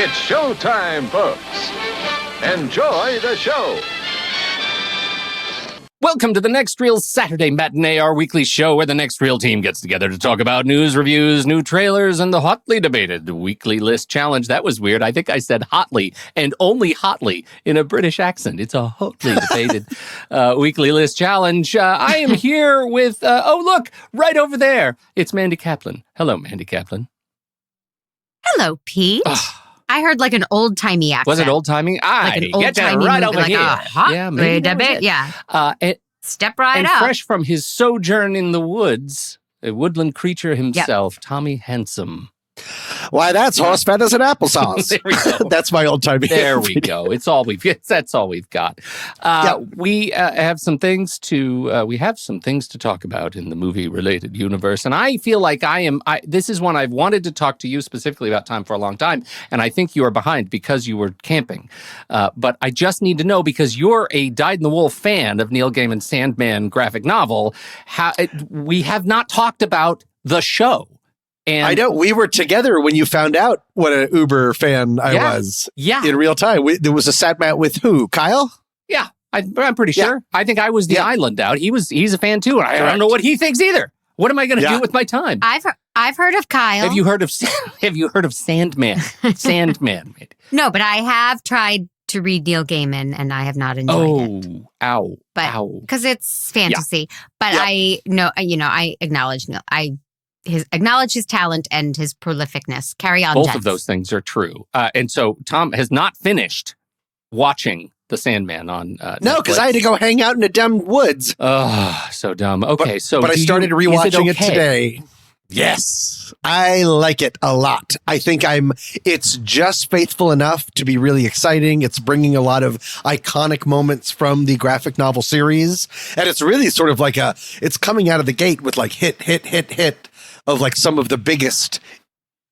It's showtime, folks. Enjoy the show. Welcome to the Next Reel Saturday Matinee, our weekly show where the Next Reel team gets together to talk about news, reviews, new trailers, and the hotly debated weekly list challenge. That was weird. I think I said hotly and only hotly in a British accent. It's a hotly debated weekly list challenge. I am here with, look, right over there. It's Mandy Kaplan. Hello, Mandy Kaplan. Hello, Pete. I heard like an old-timey accent. Was it old-timey? Like an old-timey right movie, over like here. a hot Yeah, maybe that was bit. it. Yeah. Step right and up. fresh from his sojourn in the woods, a woodland creature himself, Tommy Handsome. Why, that's horse feathers and applesauce. There we go. That's my old time. There we go. That's all we've got. We have some things to talk about in the movie related universe. And I feel like this is one I've wanted to talk to you specifically about time for a long time. And I think you are behind because you were camping. But I just need to know, because you're a dyed-in-the-wool fan of Neil Gaiman's Sandman graphic novel, we have not talked about the show. And I know we were together when you found out what an Uber fan I was. Yeah. In real time. There was a sat mat with who? Kyle? Yeah. I'm pretty sure. Yeah. I think I was the island out. He's a fan too. And I don't know what he thinks either. What am I going to do with my time? I've heard of Kyle. Have you heard of Sandman? Sandman. No, but I have tried to read Neil Gaiman and I have not enjoyed it. Ow. Because it's fantasy. Yeah. But I acknowledge Neil. Acknowledge his talent and his prolificness. Carry on, Both gents. of those things are true. And so Tom has not finished watching The Sandman on Netflix. No, because I had to go hang out in the dumb woods. Oh, so dumb. Okay, but I started rewatching it today. Yes. I like it a lot. I think it's just faithful enough to be really exciting. It's bringing a lot of iconic moments from the graphic novel series. And it's really sort of like it's coming out of the gate with like hit of like some of the biggest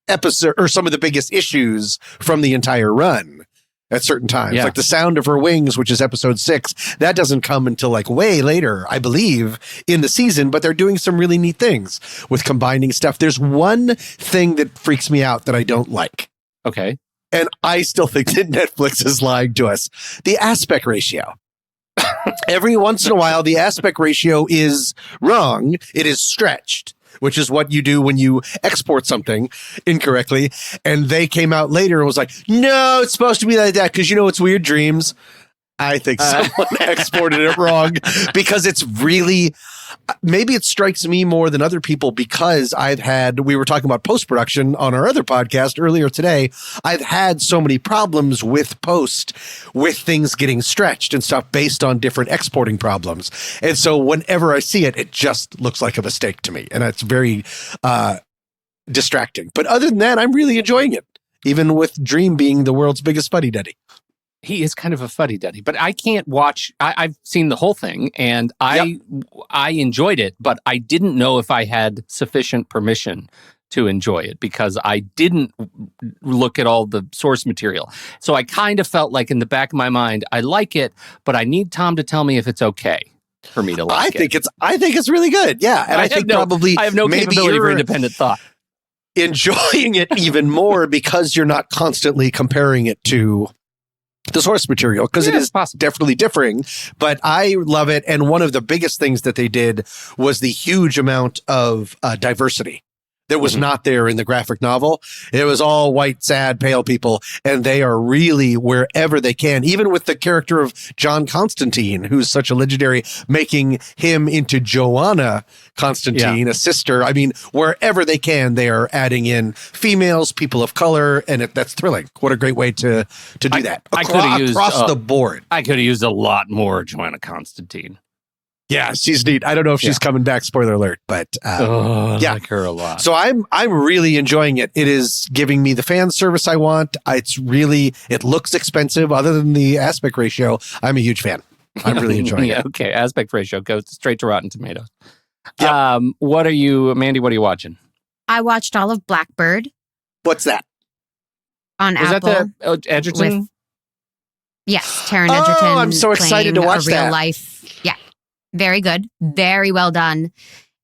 episode or some of the biggest issues from the entire run at certain times. Yeah. Like The Sound of Her Wings, which is episode 6, that doesn't come until like way later, I believe, in the season, but they're doing some really neat things with combining stuff. There's one thing that freaks me out that I don't like. Okay. And I still think that Netflix is lying to us. The aspect ratio. Every once in a while, the aspect ratio is wrong. It is stretched, which is what you do when you export something incorrectly. And they came out later and was like, no, it's supposed to be like that because, it's Weird Dreams. I think someone exported it wrong because it's really, maybe it strikes me more than other people because we were talking about post-production on our other podcast earlier today. I've had so many problems with with things getting stretched and stuff based on different exporting problems. And so whenever I see it, it just looks like a mistake to me. And it's very distracting. But other than that, I'm really enjoying it, even with Dream being the world's biggest fuddy-duddy. He is kind of a fuddy-duddy, but I can't watch. I've seen the whole thing, and I enjoyed it, but I didn't know if I had sufficient permission to enjoy it because I didn't look at all the source material. So I kind of felt like in the back of my mind, I like it, but I need Tom to tell me if it's okay for me to like it. I think it's really good. Yeah, and I think I have no capability for independent thought. Enjoying it even more because you're not constantly comparing it to the source material, because it is definitely differing, but I love it. And one of the biggest things that they did was the huge amount of diversity that was not there in the graphic novel. It was all white, sad, pale people, and they are really, wherever they can, even with the character of John Constantine, who's such a legendary, making him into Joanna Constantine, a sister. I mean, wherever they can, they are adding in females, people of color, and that's thrilling. What a great way to do that. Across the board. I could have used a lot more Joanna Constantine. Yeah, she's neat. I don't know if she's coming back, spoiler alert, but I like her a lot. So I'm really enjoying it. It is giving me the fan service I want. It looks expensive other than the aspect ratio. I'm a huge fan. I'm really enjoying it. Okay, aspect ratio goes straight to Rotten Tomatoes. Yep. What are you watching? I watched all of Blackbird. What's that? On Was Apple. Was that the Edgerton? Yes, Taron Egerton. Oh, I'm so excited to watch real that. Life. Yeah. Very good. Very well done.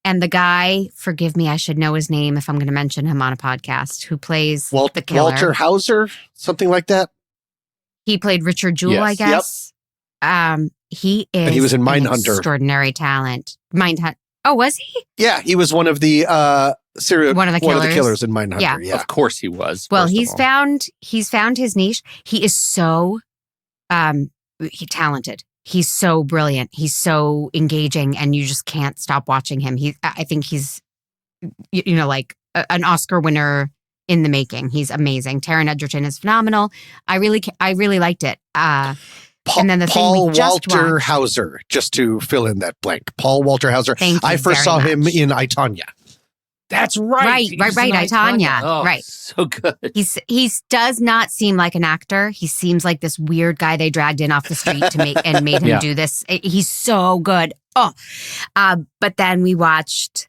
And the guy, forgive me, I should know his name if I'm going to mention him on a podcast, who plays the killer. Walter Hauser, something like that. He played Richard Jewell, I guess. Yep. He is and he was in Mindhunter. Extraordinary talent. Mindhunter. Oh, was he? Yeah, he was one of the one of the killers in Mindhunter. Yeah, of course he was. Well, he's found his niche. He is so talented. He's so brilliant. He's so engaging, and you just can't stop watching him. I think he's, like an Oscar winner in the making. He's amazing. Taron Egerton is phenomenal. I really liked it. And then the thing we just Walter watched, Hauser, just to fill in that blank. Paul Walter Hauser. I first saw him in I, Tonya. That's right. Right. I, Tonya. Oh, right. So good. He does not seem like an actor. He seems like this weird guy they dragged in off the street to made him do this. He's so good. Oh, but then we watched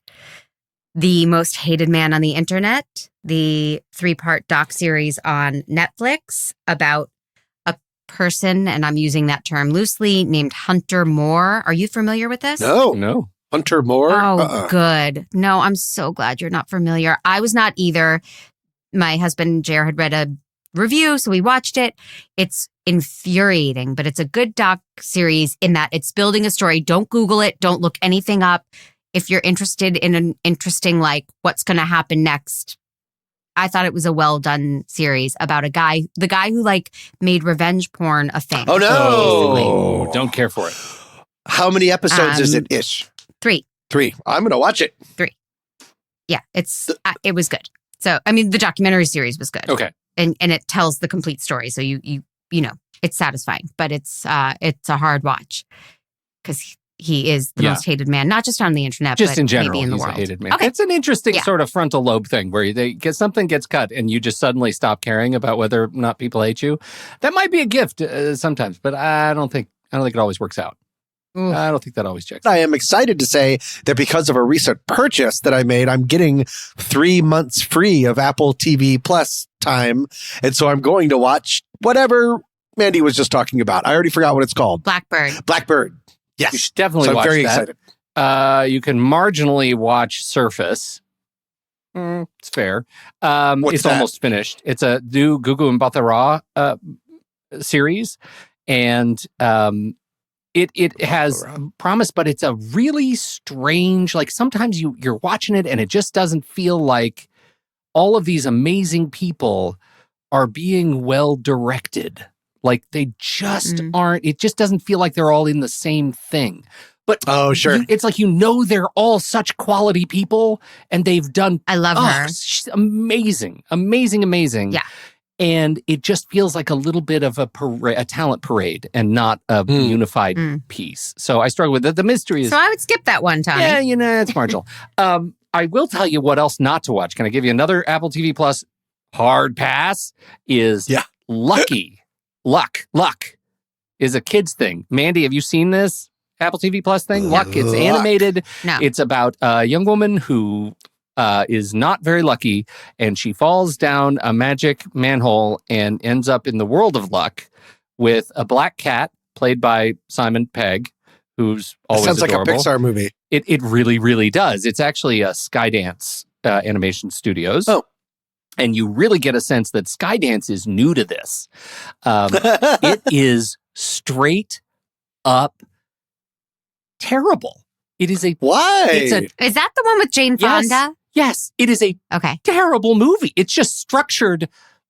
The Most Hated Man on the Internet, the 3-part doc-series on Netflix about a person, and I'm using that term loosely, named Hunter Moore. Are you familiar with this? No. Hunter Moore? Oh, good. No, I'm so glad you're not familiar. I was not either. My husband, Jer, had read a review, so we watched it. It's infuriating, but it's a good doc series in that it's building a story. Don't Google it. Don't look anything up. If you're interested in an interesting, what's going to happen next, I thought it was a well done series about the guy who made revenge porn a thing. Oh, no. Oh, don't care for it. How many episodes is it ish? 3. I'm going to watch it. 3. Yeah, it was good. So, I mean, the documentary series was good. Okay. And it tells the complete story. So you it's satisfying, but it's a hard watch because he is the most hated man, not just on the internet, just but in general, maybe in the he's world. a hated man. Okay. It's an interesting sort of frontal lobe thing where something gets cut and you just suddenly stop caring about whether or not people hate you. That might be a gift sometimes, but I don't think it always works out. I don't think that always checks. I am excited to say that because of a recent purchase that I made, I'm getting 3 months free of Apple TV Plus time. And so I'm going to watch whatever Mandy was just talking about. I already forgot what it's called. Blackbird. Yes. You should definitely watch that. I'm very excited. You can marginally watch Surface. It's fair. It's almost finished. It's a new Gugu and Bathara series. And It has promise, but it's a really strange, sometimes you're watching it and it just doesn't feel like all of these amazing people are being well directed. They just aren't, it just doesn't feel like they're all in the same thing. But sure. It's they're all such quality people and they've done. I love her. She's amazing. Yeah. And it just feels like a little bit of a talent parade and not a unified piece. So I struggle with it. The mystery is... So I would skip that one, Tommy. Yeah, it's marginal. I will tell you what else not to watch. Can I give you another Apple TV Plus hard pass? Lucky. Luck is a kid's thing. Mandy, have you seen this Apple TV Plus thing? Luck. It's animated. No. It's about a young woman who... is not very lucky, and she falls down a magic manhole and ends up in the world of luck with a black cat played by Simon Pegg, who's always sounds adorable. Like a Pixar movie. It really, really does. It's actually a Skydance Animation Studios. Oh. And you really get a sense that Skydance is new to this. It is straight up terrible. It is a... Why? Is that the one with Jane Fonda? Yes, it is a terrible movie. It's just structured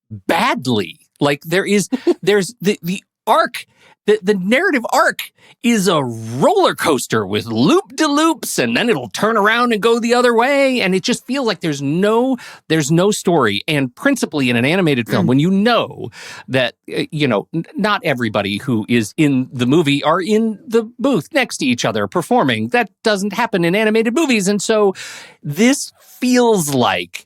badly. There's the arc, the narrative arc is a roller coaster with loop-de-loops, and then it'll turn around and go the other way, and it just feels like there's no story. And principally in an animated film, when you know that not everybody who is in the movie are in the booth next to each other performing. That doesn't happen in animated movies, and so this feels like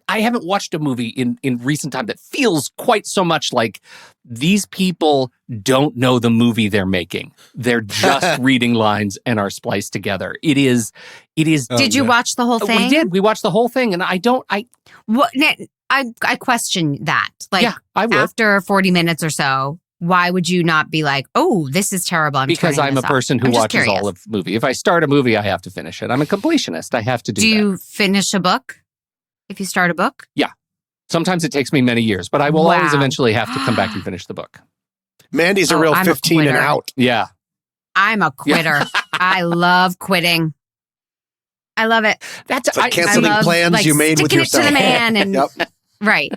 I haven't watched a movie in recent time that feels quite so much like these people don't know the movie they're making. They're just reading lines and are spliced together. It is. Did you watch the whole thing? We did. We watched the whole thing, and I question that. I question that. I would. After 40 minutes or so, why would you not be like, oh, this is terrible? Because I'm a person who watches all of movie. If I start a movie, I have to finish it. I'm a completionist. I have to do that. Do you finish a book if you start a book? Yeah. Sometimes it takes me many years, but I will always eventually have to come back and finish the book. Mandy's a real 15 and out. Yeah. I'm a quitter. I love quitting. I love it. It's like canceling plans you made with yourself. Sticking it to the man and Right.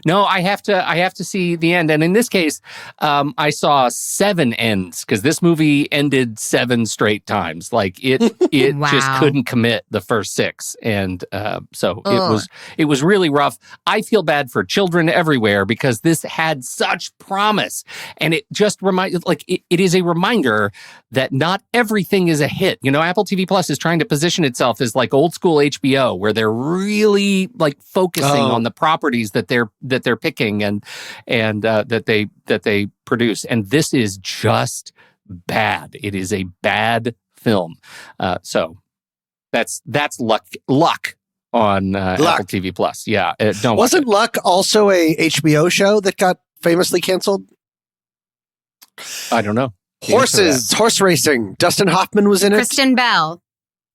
No, I have to see the end. And in this case, I saw 7 ends because this movie ended 7 straight times. Like it just couldn't commit the first 6. And so it was really rough. I feel bad for children everywhere because this had such promise. And it just it is a reminder that not everything is a hit. You know, Apple TV Plus is trying to position itself as like old school HBO where they're really like focusing on the properties that they're picking and that they produce, and this is just bad. It is a bad film. So that's Luck on Apple TV Plus. Yeah, wasn't Luck also a HBO show that got famously canceled? I don't know. Horse racing. Dustin Hoffman was in it. Kristen Bell.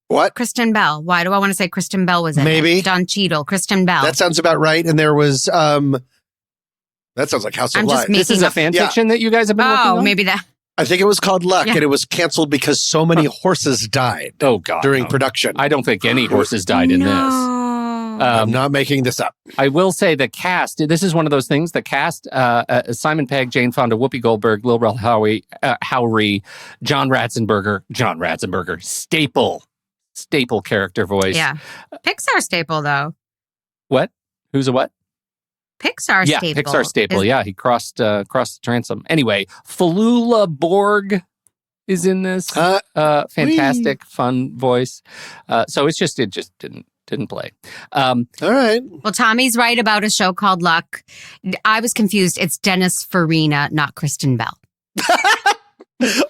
What? Kristen Bell. Why do I want to say Kristen Bell was in Maybe. it? Don Cheadle, Kristen Bell. That sounds about right. And there was, that sounds like House of Lies. This is a fan fiction that you guys have been working on? Oh, maybe that. I think it was called Luck, and it was canceled because so many horses died during production. I don't think any horses died in this. I'm not making this up. I will say the cast, this is one of those things, the cast, Simon Pegg, Jane Fonda, Whoopi Goldberg, Lil Rel Howery, John Ratzenberger, staple character voice. Yeah. Pixar staple, though. What? Who's a what? Pixar staple. Yeah, Pixar staple. Yeah, he crossed the transom. Anyway, Falula Borg is in this. Fantastic, fun voice. So it just didn't play. All right. Well, Tommy's right about a show called Luck. I was confused. It's Dennis Farina, not Kristen Bell.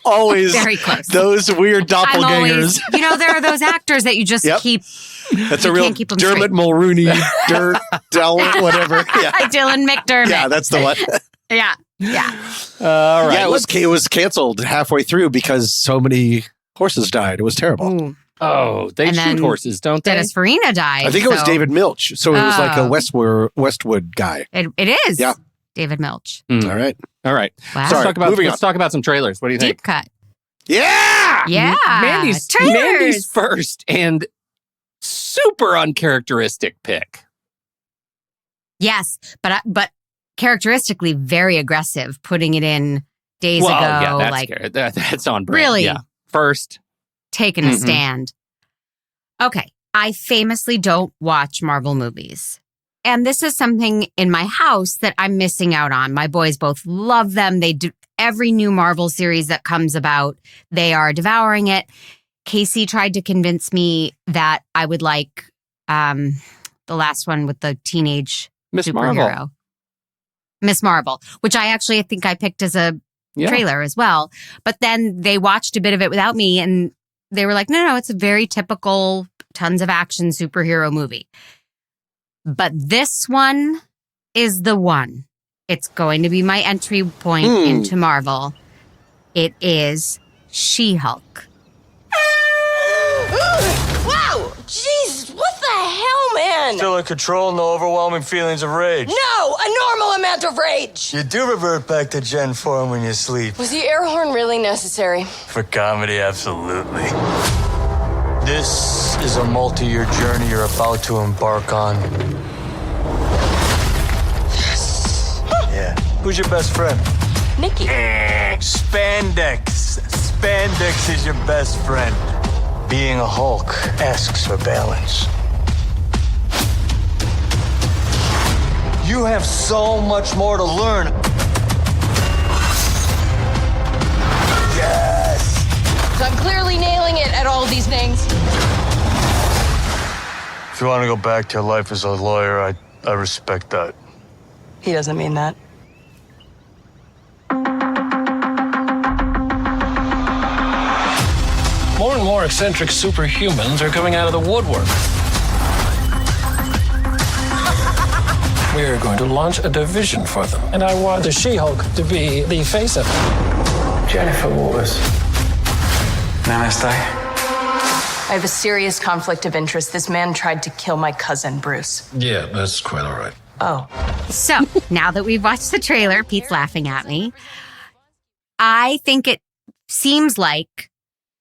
Always very close. Those weird doppelgangers. There are those actors that you just keep. That's a real Dermot Mulrooney, whatever. Yeah. Dylan McDermott. Yeah, that's the one. Yeah. All right. Yeah, it was canceled halfway through because so many horses died. It was terrible. Ooh. Oh, they shoot horses, don't they? Dennis Farina died. I think it was David Milch. So it was like a Westwood guy. It is. Yeah. David Milch. All right. Wow. Let's talk about some trailers. What do you think? Deep cut. Yeah. Yeah. Mandy's first and super uncharacteristic pick. Yes, but characteristically very aggressive, putting it in days ago. Yeah, that's on brand. Really? Yeah. First. Taking a stand. Okay. I famously don't watch Marvel movies. And this is something in my house that I'm missing out on. My boys both love them. They do every new Marvel series that comes about. They are devouring it. Casey tried to convince me that I would like the last one with the teenage superhero. Miss Marvel, which I think I picked as a trailer as well. But then they watched a bit of it without me and they were like, no, it's a very typical, tons of action superhero movie. But this one is the one. It's going to be my entry point into Marvel. It is She-Hulk. Wow! Jeez, what the hell, man? Still in control, no overwhelming feelings of rage. No, a normal amount of rage. You do revert back to Gen form when you sleep. Was the air horn really necessary? For comedy, absolutely. This is a multi-year journey you're about to embark on. Yes. Yeah. Who's your best friend? Nikki. Spandex. Spandex is your best friend. Being a Hulk asks for balance. You have so much more to learn. Yes! So I'm clearly nailing it at all these things. If you want to go back to your life as a lawyer, I respect that. He doesn't mean that. More and more eccentric superhumans are coming out of the woodwork. We're going to launch a division for them. And I want the She-Hulk to be the face of it. Jennifer Waters. Namaste. I have a serious conflict of interest. This man tried to kill my cousin, Bruce. Yeah, that's quite all right. Oh. So now that we've watched the trailer, Pete's laughing at me. I think it seems like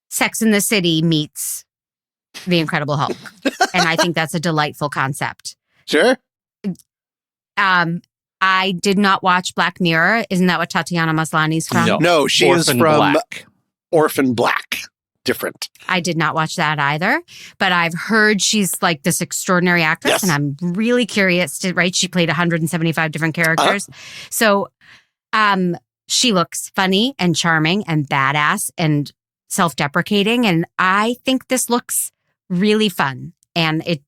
Sex and the City meets The Incredible Hulk. And I think that's a delightful concept. Sure. I did not watch Black Mirror. Isn't that what Tatiana Maslany's from? No, she is Orphan from Black. Orphan Black. Different. I did not watch that either, but I've heard she's like this extraordinary actress, and I'm really curious to, right? She played 175 different characters. So she looks funny and charming and badass and self-deprecating, and I think this looks really fun. And it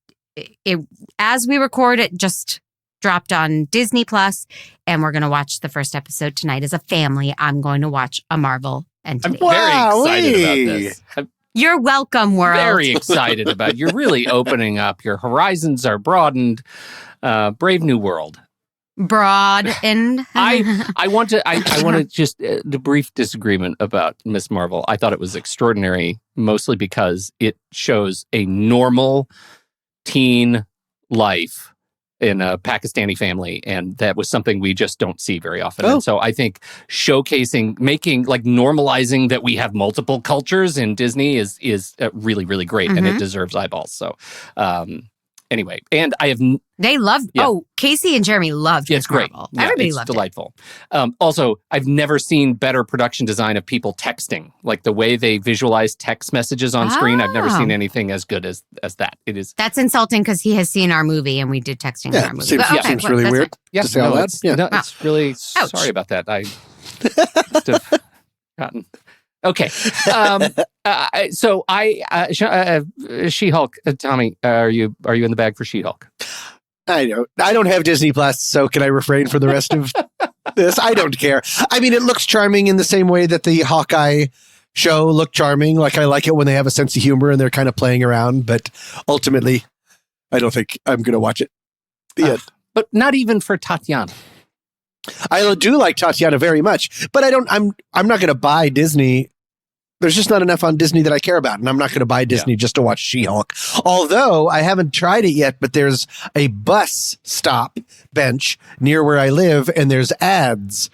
as we record, it just dropped on Disney Plus, and we're going to watch the first episode tonight as a family. I'm going to watch a Marvel entity. I'm very excited about this. You're welcome, world. Very excited about it. You're really opening up. Your horizons are broadened. Brave new world. Broad and I want to just the brief disagreement about Miss Marvel. I thought it was extraordinary, mostly because it shows a normal teen life in a Pakistani family, and that was something we just don't see very often. And so I think showcasing, making, like, normalizing that we have multiple cultures in Disney is really, really great, and it deserves eyeballs. So anyway, and I have... They loved... Yeah. Oh, Casey and Jeremy loved It's great. Marvel. Yeah, Everybody it's loved delightful. Also, I've never seen better production design of people texting. Like the way they visualize text messages on screen. I've never seen anything as good as that. It is... That's insulting because he has seen our movie and we did texting in our movie. Seems really weird to say all that. It's really... Ouch. Sorry about that. I must have gotten... Okay. So She-Hulk, Tommy, are you in the bag for She-Hulk? I don't have Disney Plus, so can I refrain for the rest of this? I don't care. I mean, it looks charming in the same way that the Hawkeye show looked charming. Like, I like it when they have a sense of humor and they're kind of playing around, but ultimately, I don't think I'm going to watch it. But not even for Tatiana. I do like Tatiana very much, but I'm not going to buy Disney. There's just not enough on Disney that I care about, and I'm not going to buy Disney just to watch She-Hulk. Although I haven't tried it yet, but there's a bus stop bench near where I live, and there's ads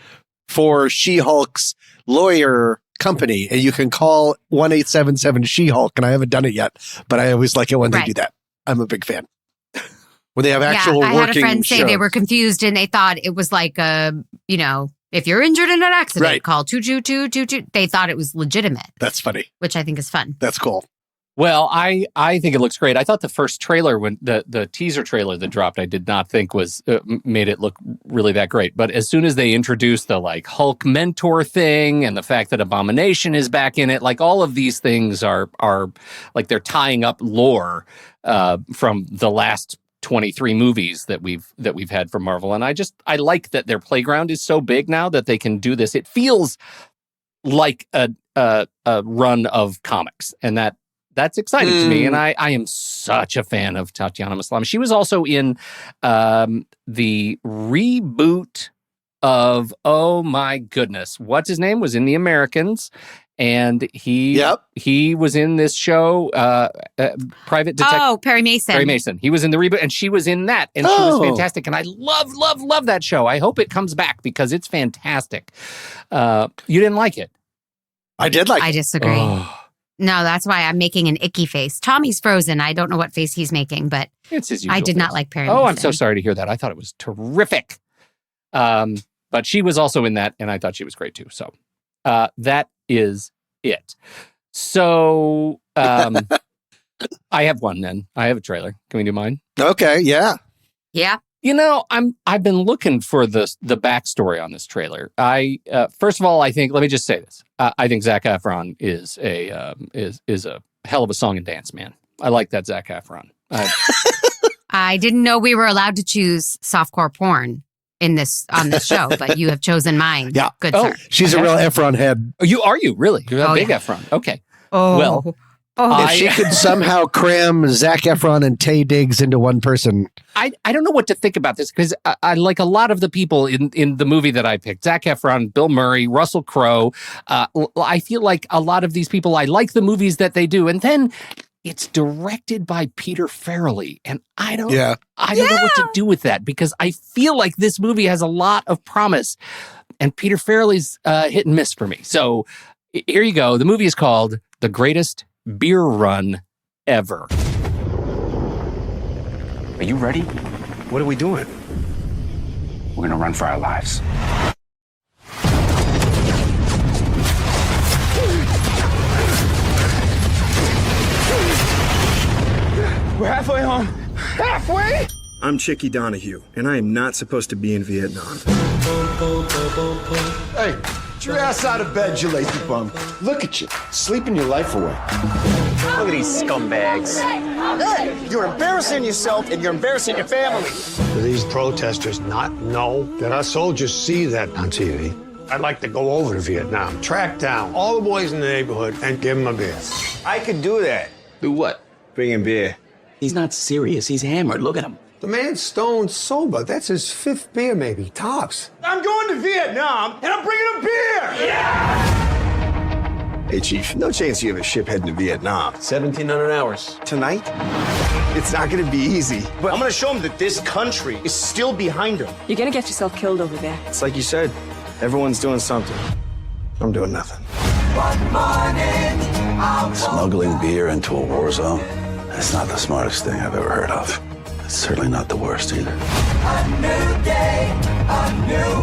for She-Hulk's lawyer company, and you can call 1-877-SHE-HULK, and I haven't done it yet, but I always like it when they do that. I'm a big fan. When they have actual working I had a friend say shows. they were confused and they thought it was like if you're injured in an accident, call 22222. They thought it was legitimate. That's funny. Which I think is fun. That's cool. Well, I think it looks great. I thought the first trailer, when the teaser trailer that dropped, I did not think was made it look really that great. But as soon as they introduced the like Hulk mentor thing and the fact that Abomination is back in it, like all of these things are like they're tying up lore from the last 23 movies that we've had from Marvel, and I like that their playground is so big now that they can do this. It feels like a run of comics, and that's exciting to me. And I am such a fan of Tatiana Maslany. She was also in the reboot of, oh my goodness, what's his name? Was in The Americans. And he was in this show, Private Detective. Oh, Perry Mason. Perry Mason. He was in the reboot, and she was in that, and she was fantastic. And I love that show. I hope it comes back because it's fantastic. You didn't like it? I did like it. I disagree. Oh. No, that's why I'm making an icky face. Tommy's frozen. I don't know what face he's making, but it's his usual I did face. not like Perry Mason. Oh, I'm so sorry to hear that. I thought it was terrific. But she was also in that, and I thought she was great too. So that is it. So I have one then. I have a trailer. Can we do mine? Okay, yeah. Yeah. You know, I've been looking for the backstory on this trailer. First of all, I think, let me just say this. I think Zac Efron is a hell of a song and dance man. I like that Zac Efron. I didn't know we were allowed to choose softcore porn on this show, but you have chosen mine. Yeah. Good sir. She's a real Efron head. Are you really? You're a big Efron. Okay. Oh. Well, Oh, If she could somehow cram Zac Efron and Taye Diggs into one person. I don't know what to think about this because I like a lot of the people in the movie that I picked. Zac Efron, Bill Murray, Russell Crowe. I feel like a lot of these people, I like the movies that they do. And then it's directed by Peter Farrelly. And I don't know what to do with that because I feel like this movie has a lot of promise. And Peter Farrelly's hit and miss for me. So here you go. The movie is called The Greatest Beer Run Ever. Are you ready? What are we doing? We're gonna run for our lives. We're halfway home. Halfway? I'm Chicky Donahue, and I am not supposed to be in Vietnam. Hey, get your ass out of bed, you lazy bum. Look at you, sleeping your life away. Look at these scumbags. Hey, you're embarrassing yourself and you're embarrassing your family. Do these protesters not know that our soldiers see that on TV? I'd like to go over to Vietnam, track down all the boys in the neighborhood, and give them a beer. I could do that. Do what? Bring in beer. He's not serious. He's hammered. Look at him. The man's stone sober. That's his 5th beer, maybe, tops. I'm going to Vietnam, and I'm bringing a beer! Hey, Chief, no chance you have a ship heading to Vietnam. 1,700 hours. Tonight? It's not gonna be easy. But I'm gonna show them that this country is still behind them. You're gonna get yourself killed over there. It's like you said, everyone's doing something. I'm doing nothing. Smuggling beer into a war zone, that's not the smartest thing I've ever heard of. It's certainly not the worst either.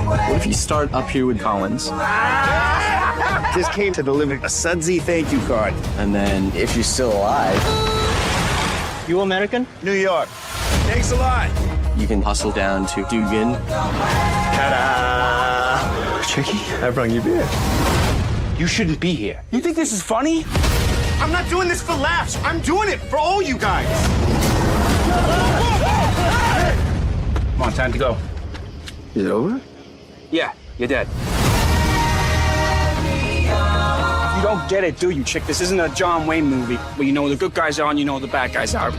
What if you start up here with Collins? Just came to deliver a sudsy thank you card. And then if you're still alive, You American? New York. Thanks a lot. you can hustle down to Dugan. Ta-da! Tricky. I brought you beer. You shouldn't be here. You think this is funny? I'm not doing this for laughs. I'm doing it for all you guys. Come on, time to go. Is it over? Yeah, you're dead. You don't get it, do you, chick? This isn't a John Wayne movie where you know the good guys are and you know the bad guys are.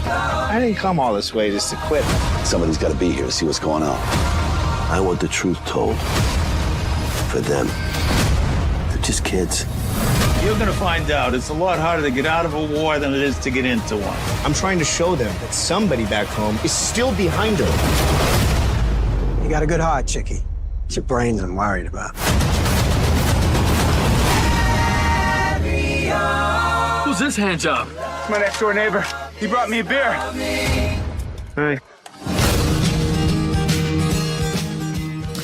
I didn't come all this way just to quit. Somebody's got to be here to see what's going on. I want the truth told. For them. They're just kids. You're gonna find out it's a lot harder to get out of a war than it is to get into one. I'm trying to show them that somebody back home is still behind them. You got a good heart, Chicky. It's your brains I'm worried about. Who's this hand job? My next door neighbor. He brought me a beer. Hi.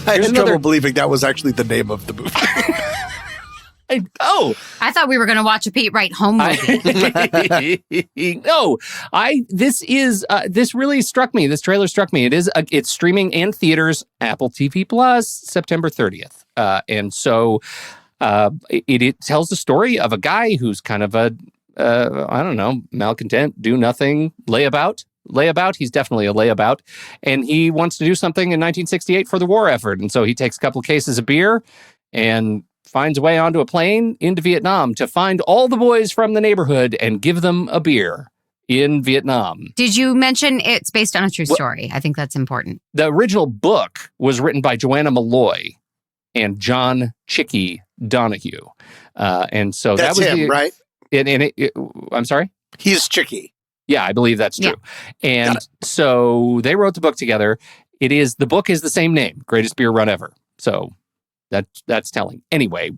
I had trouble believing that was actually the name of the movie. I know. I thought we were going to watch a Pete Wright home movie. No, this really struck me. This trailer struck me. It's streaming and theaters, Apple TV Plus, September 30th. And so it tells the story of a guy who's kind of a, I don't know, malcontent, do nothing, layabout. He's definitely a layabout. And he wants to do something in 1968 for the war effort. And so he takes a couple of cases of beer and finds a way onto a plane into Vietnam to find all the boys from the neighborhood and give them a beer in Vietnam. Did you mention it's based on a true story? I think that's important. The original book was written by Joanna Malloy and John Chicky Donahue. And so That's that was him, right? I'm sorry? He's Chicky. Yeah, I believe that's true. Yeah. And so they wrote the book together. The book is the same name, Greatest Beer Run Ever. So that's telling. Anyway,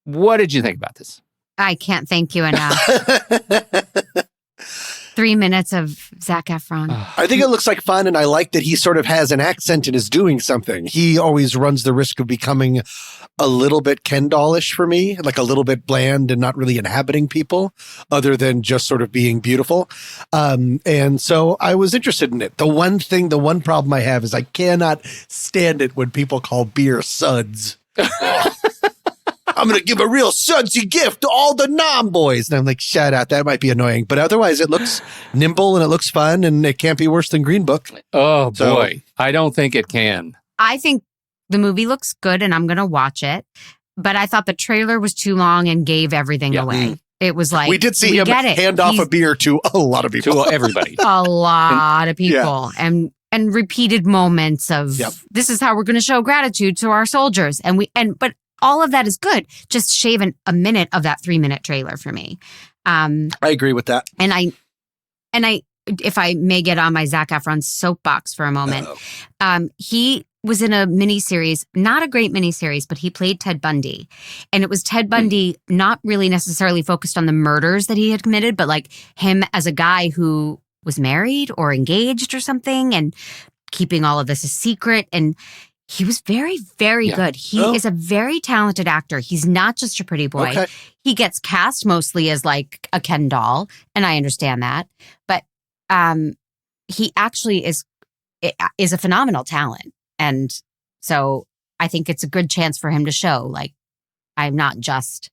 what did you think about this? I can't thank you enough. 3 minutes of Zac Efron. I think it looks like fun, and I like that he sort of has an accent and is doing something. He always runs the risk of becoming a little bit Ken dollish for me, like a little bit bland and not really inhabiting people other than just sort of being beautiful. And so I was interested in it. The one problem I have is I cannot stand it when people call beer suds. I'm going to give a real sudsy gift to all the Nam boys. And I'm like, shut up. That might be annoying. But otherwise, it looks nimble and it looks fun and it can't be worse than Green Book. Oh, boy. I don't think it can. I think the movie looks good and I'm going to watch it. but I thought the trailer was too long and gave everything away. It was like, we did see him hand off a beer to a lot of people. To everybody. A lot of people. And repeated moments of, this is how we're going to show gratitude to our soldiers. But all of that is good. Just shave a minute of that 3-minute trailer for me. I agree with that. And I, if I may get on my Zac Efron soapbox for a moment, he was in a miniseries, not a great miniseries, but he played Ted Bundy. And it was Ted Bundy not really necessarily focused on the murders that he had committed, but like him as a guy who was married or engaged or something and keeping all of this a secret. And he was very, very good. He is a very talented actor. He's not just a pretty boy. Okay. He gets cast mostly as like a Ken doll, and I understand that. But he actually is a phenomenal talent. And so I think it's a good chance for him to show, like, I'm not just,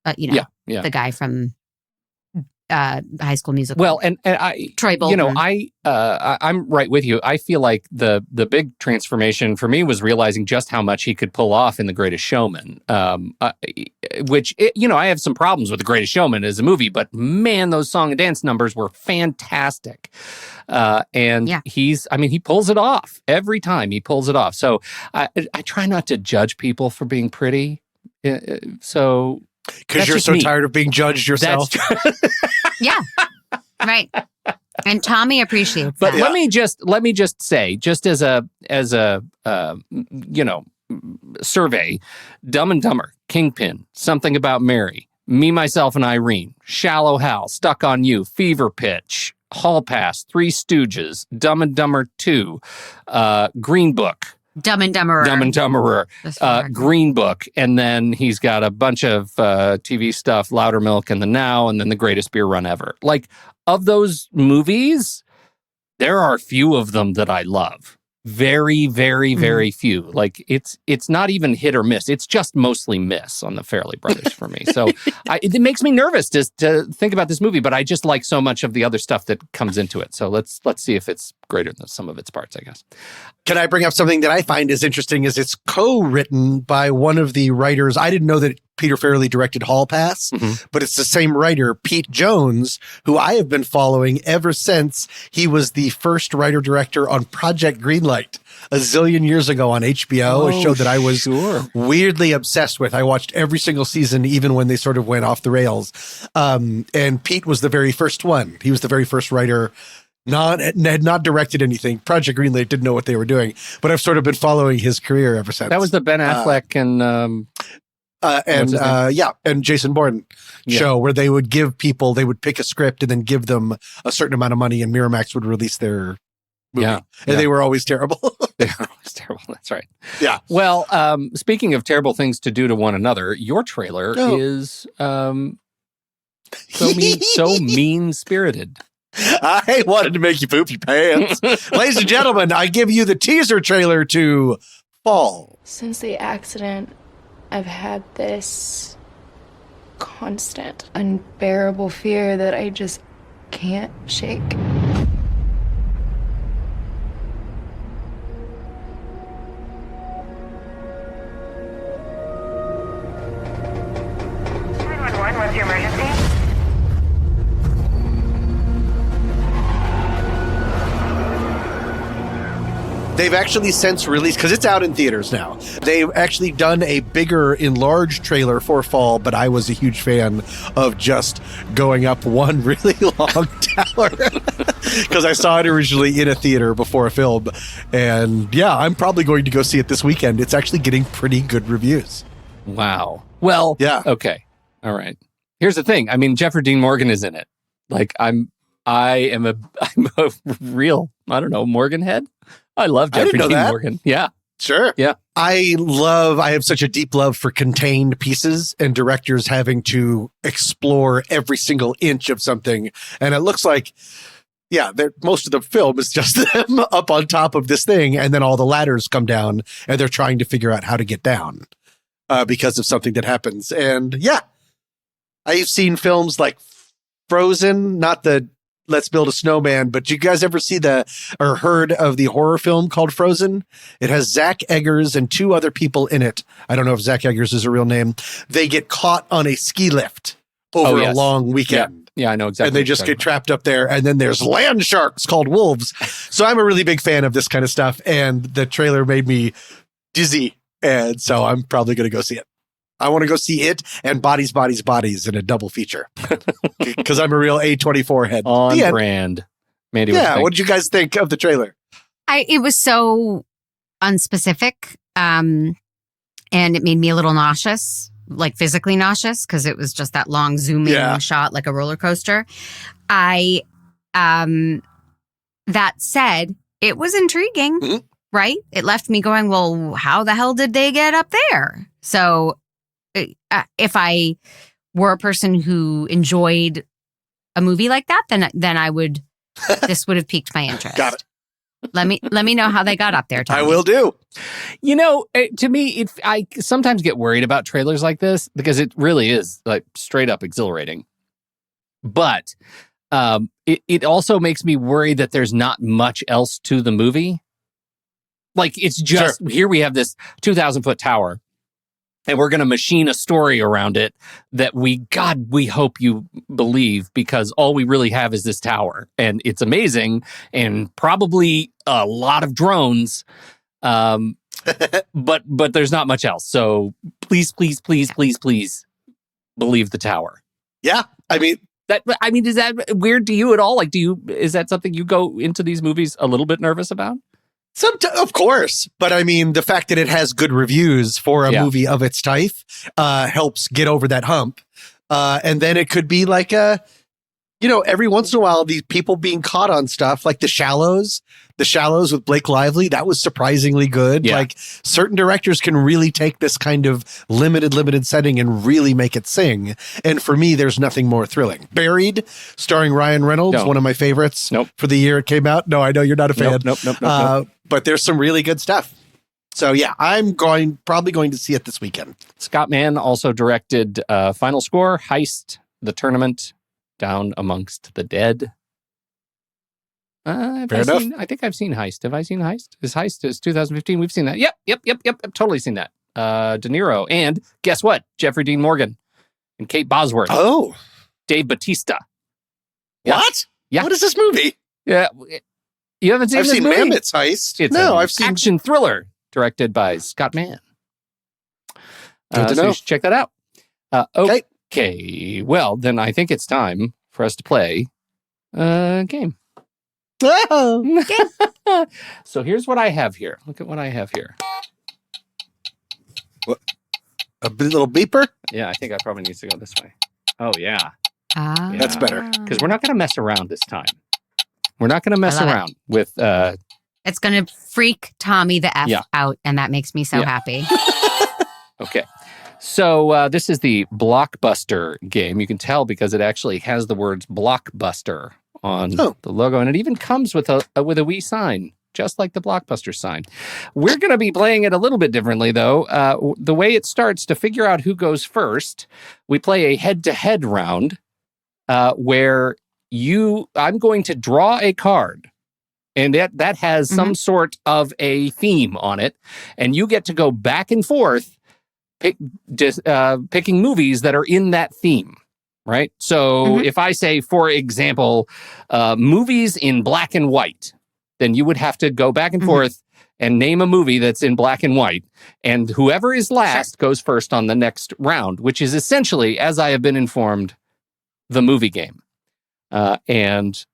the guy from High School Musical. Well, and I, Troy Bolton. I'm right with you. I feel like the big transformation for me was realizing just how much he could pull off in The Greatest Showman. Which I have some problems with The Greatest Showman as a movie, but man, those song and dance numbers were fantastic. He pulls it off every time. He pulls it off. So I try not to judge people for being pretty. So. Because you're so tired of being judged yourself. Yeah, right. And Tommy appreciates that. But let me just say, just as a survey, Dumb and Dumber, Kingpin, Something About Mary, Me, Myself, and Irene, Shallow Hal, Stuck on You, Fever Pitch, Hall Pass, Three Stooges, Dumb and Dumber 2, Green Book. Dumb and Dumberer. Green Book. And then he's got a bunch of TV stuff, Loudermilk and The Now, and then The Greatest Beer Run Ever. Like, of those movies, there are few of them that I love. Very, very, very few. Like, it's not even hit or miss. It's just mostly miss on the Farrelly Brothers for me. So it makes me nervous to think about this movie, but I just like so much of the other stuff that comes into it. So let's see if it's greater than some of its parts, I guess. Can I bring up something that I find is interesting is it's co-written by one of the writers. I didn't know that Peter Farrelly directed Hall Pass, but it's the same writer, Pete Jones, who I have been following ever since he was the first writer-director on Project Greenlight a zillion years ago on HBO, a show that I was weirdly obsessed with. I watched every single season, even when they sort of went off the rails. And Pete was the very first one. He was the very first writer. Had not directed anything. Project Greenlight didn't know what they were doing, but I've sort of been following his career ever since. That was the Ben Affleck and Jason Bourne show where they would they would pick a script and then give them a certain amount of money, and Miramax would release their movie. And they were always terrible. They were always terrible. That's right. Yeah. Well, speaking of terrible things to do to one another, your trailer is so mean-spirited. I wanted to make you poop your pants. Ladies and gentlemen, I give you the teaser trailer to Fall. Since the accident, I've had this constant, unbearable fear that I just can't shake. What's your emergency? They've actually since released, because it's out in theaters now, they've actually done a bigger enlarged trailer for Fall, but I was a huge fan of just going up one really long tower because I saw it originally in a theater before a film. And yeah, I'm probably going to go see it this weekend. It's actually getting pretty good reviews. Wow. Well, yeah. Okay. All right. Here's the thing. I mean, Jeffrey Dean Morgan is in it. Like, I'm a real, I don't know, Morgan head. I love Jeffrey Dean Morgan. Yeah. Sure. Yeah. I have such a deep love for contained pieces and directors having to explore every single inch of something. And it looks like, most of the film is just them up on top of this thing. And then all the ladders come down and they're trying to figure out how to get down because of something that happens. And yeah, I've seen films like Frozen, not the Let's Build a Snowman. But you guys ever see or heard of the horror film called Frozen? It has Zach Eggers and 2 other people in it. I don't know if Zach Eggers is a real name. They get caught on a ski lift over a long weekend. Yeah, I know exactly. And they just get trapped up there. And then there's land sharks called wolves. So I'm a really big fan of this kind of stuff. And the trailer made me dizzy. And so I'm probably going to go see it. I want to go see it and Bodies, Bodies, Bodies in a double feature. Because I'm a real A24 head. On brand. Mandy, what did you guys think of the trailer? It was so unspecific. And it made me a little nauseous. Like physically nauseous, because it was just that long zooming shot like a roller coaster. That said, it was intriguing, right? It left me going, well, how the hell did they get up there? So if I were a person who enjoyed a movie like that, then I would, this would have piqued my interest. Got it. Let me know how they got up there, Tommy. I will do. You know, to me, I sometimes get worried about trailers like this because it really is like straight up exhilarating. But it also makes me worry that there's not much else to the movie. Like it's just, here we have this 2,000-foot tower and we're going to machine a story around it that we hope you believe, because all we really have is this tower and it's amazing and probably a lot of drones. But there's not much else. So please believe the tower. Yeah. I mean, is that weird to you at all? Like, is that something you go into these movies a little bit nervous about? Of course. But I mean, the fact that it has good reviews for a movie of its type helps get over that hump. And then it could be like every once in a while, these people being caught on stuff like The Shallows with Blake Lively, that was surprisingly good. Yeah. Like certain directors can really take this kind of limited setting and really make it sing. And for me, there's nothing more thrilling. Buried, starring Ryan Reynolds, one of my favorites for the year it came out. No, I know you're not a fan. Nope. But there's some really good stuff. So yeah, I'm probably going to see it this weekend. Scott Mann also directed Final Score, Heist, The Tournament, Down Amongst the Dead. I think I've seen Heist. Have I seen Heist? Heist is 2015. We've seen that. Yep. Totally seen that. De Niro. And guess what? Jeffrey Dean Morgan and Kate Bosworth. Oh. Dave Bautista. What? Yeah. What is this movie? Yeah. You haven't seen I've this seen movie? Mammoth's Heist. It's I've seen action thriller directed by Scott Mann. Good to know. So you should check that out. Okay. Well, then I think it's time for us to play a game. Oh. So here's what I have here. Look at what I have here. What? A little beeper? Yeah, I think I probably need to go this way. Oh, yeah. That's better. Because we're not going to mess around this time. We're not going to mess around with... It's going to freak Tommy the F out, and that makes me so happy. Okay. So this is the blockbuster game. You can tell because it actually has the words blockbuster on the logo, and it even comes with a wee sign, just like the blockbuster sign. We're going to be playing it a little bit differently, though. The way it starts, to figure out who goes first, we play a head-to-head round where I'm going to draw a card. And that has some sort of a theme on it. And you get to go back and forth picking movies that are in that theme, right? So if I say, for example, movies in black and white, then you would have to go back and forth and name a movie that's in black and white. And whoever is last goes first on the next round, which is essentially, as I have been informed, the movie game. And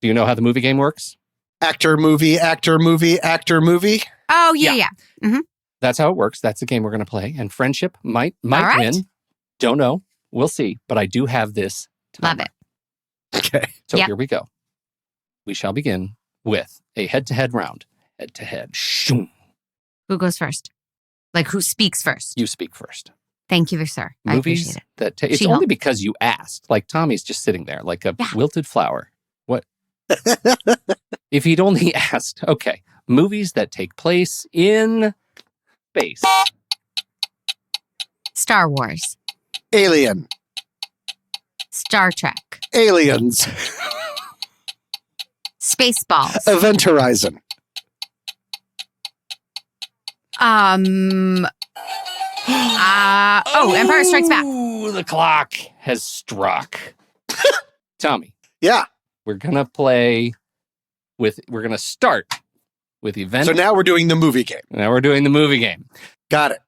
do you know how the movie game works? Actor, movie. Oh, yeah. Mm-hmm. That's how it works. That's the game we're going to play. And friendship might win. Don't know. We'll see. But I do have this. Love it. Okay. So here we go. We shall begin with a head-to-head round. Head-to-head. Who goes first? Like, who speaks first? You speak first. Thank you, sir. I appreciate it. It's only because you asked. Like, Tommy's just sitting there like a wilted flower. What? If he'd only asked. Okay. Movies that take place in space. Star Wars. Alien. Star Trek. Aliens. Spaceballs. Event Horizon. Empire Strikes Back. Ooh, the clock has struck. Tommy. Yeah. We're going to start with Event. So now we're doing the movie game. Now we're doing the movie game. Got it.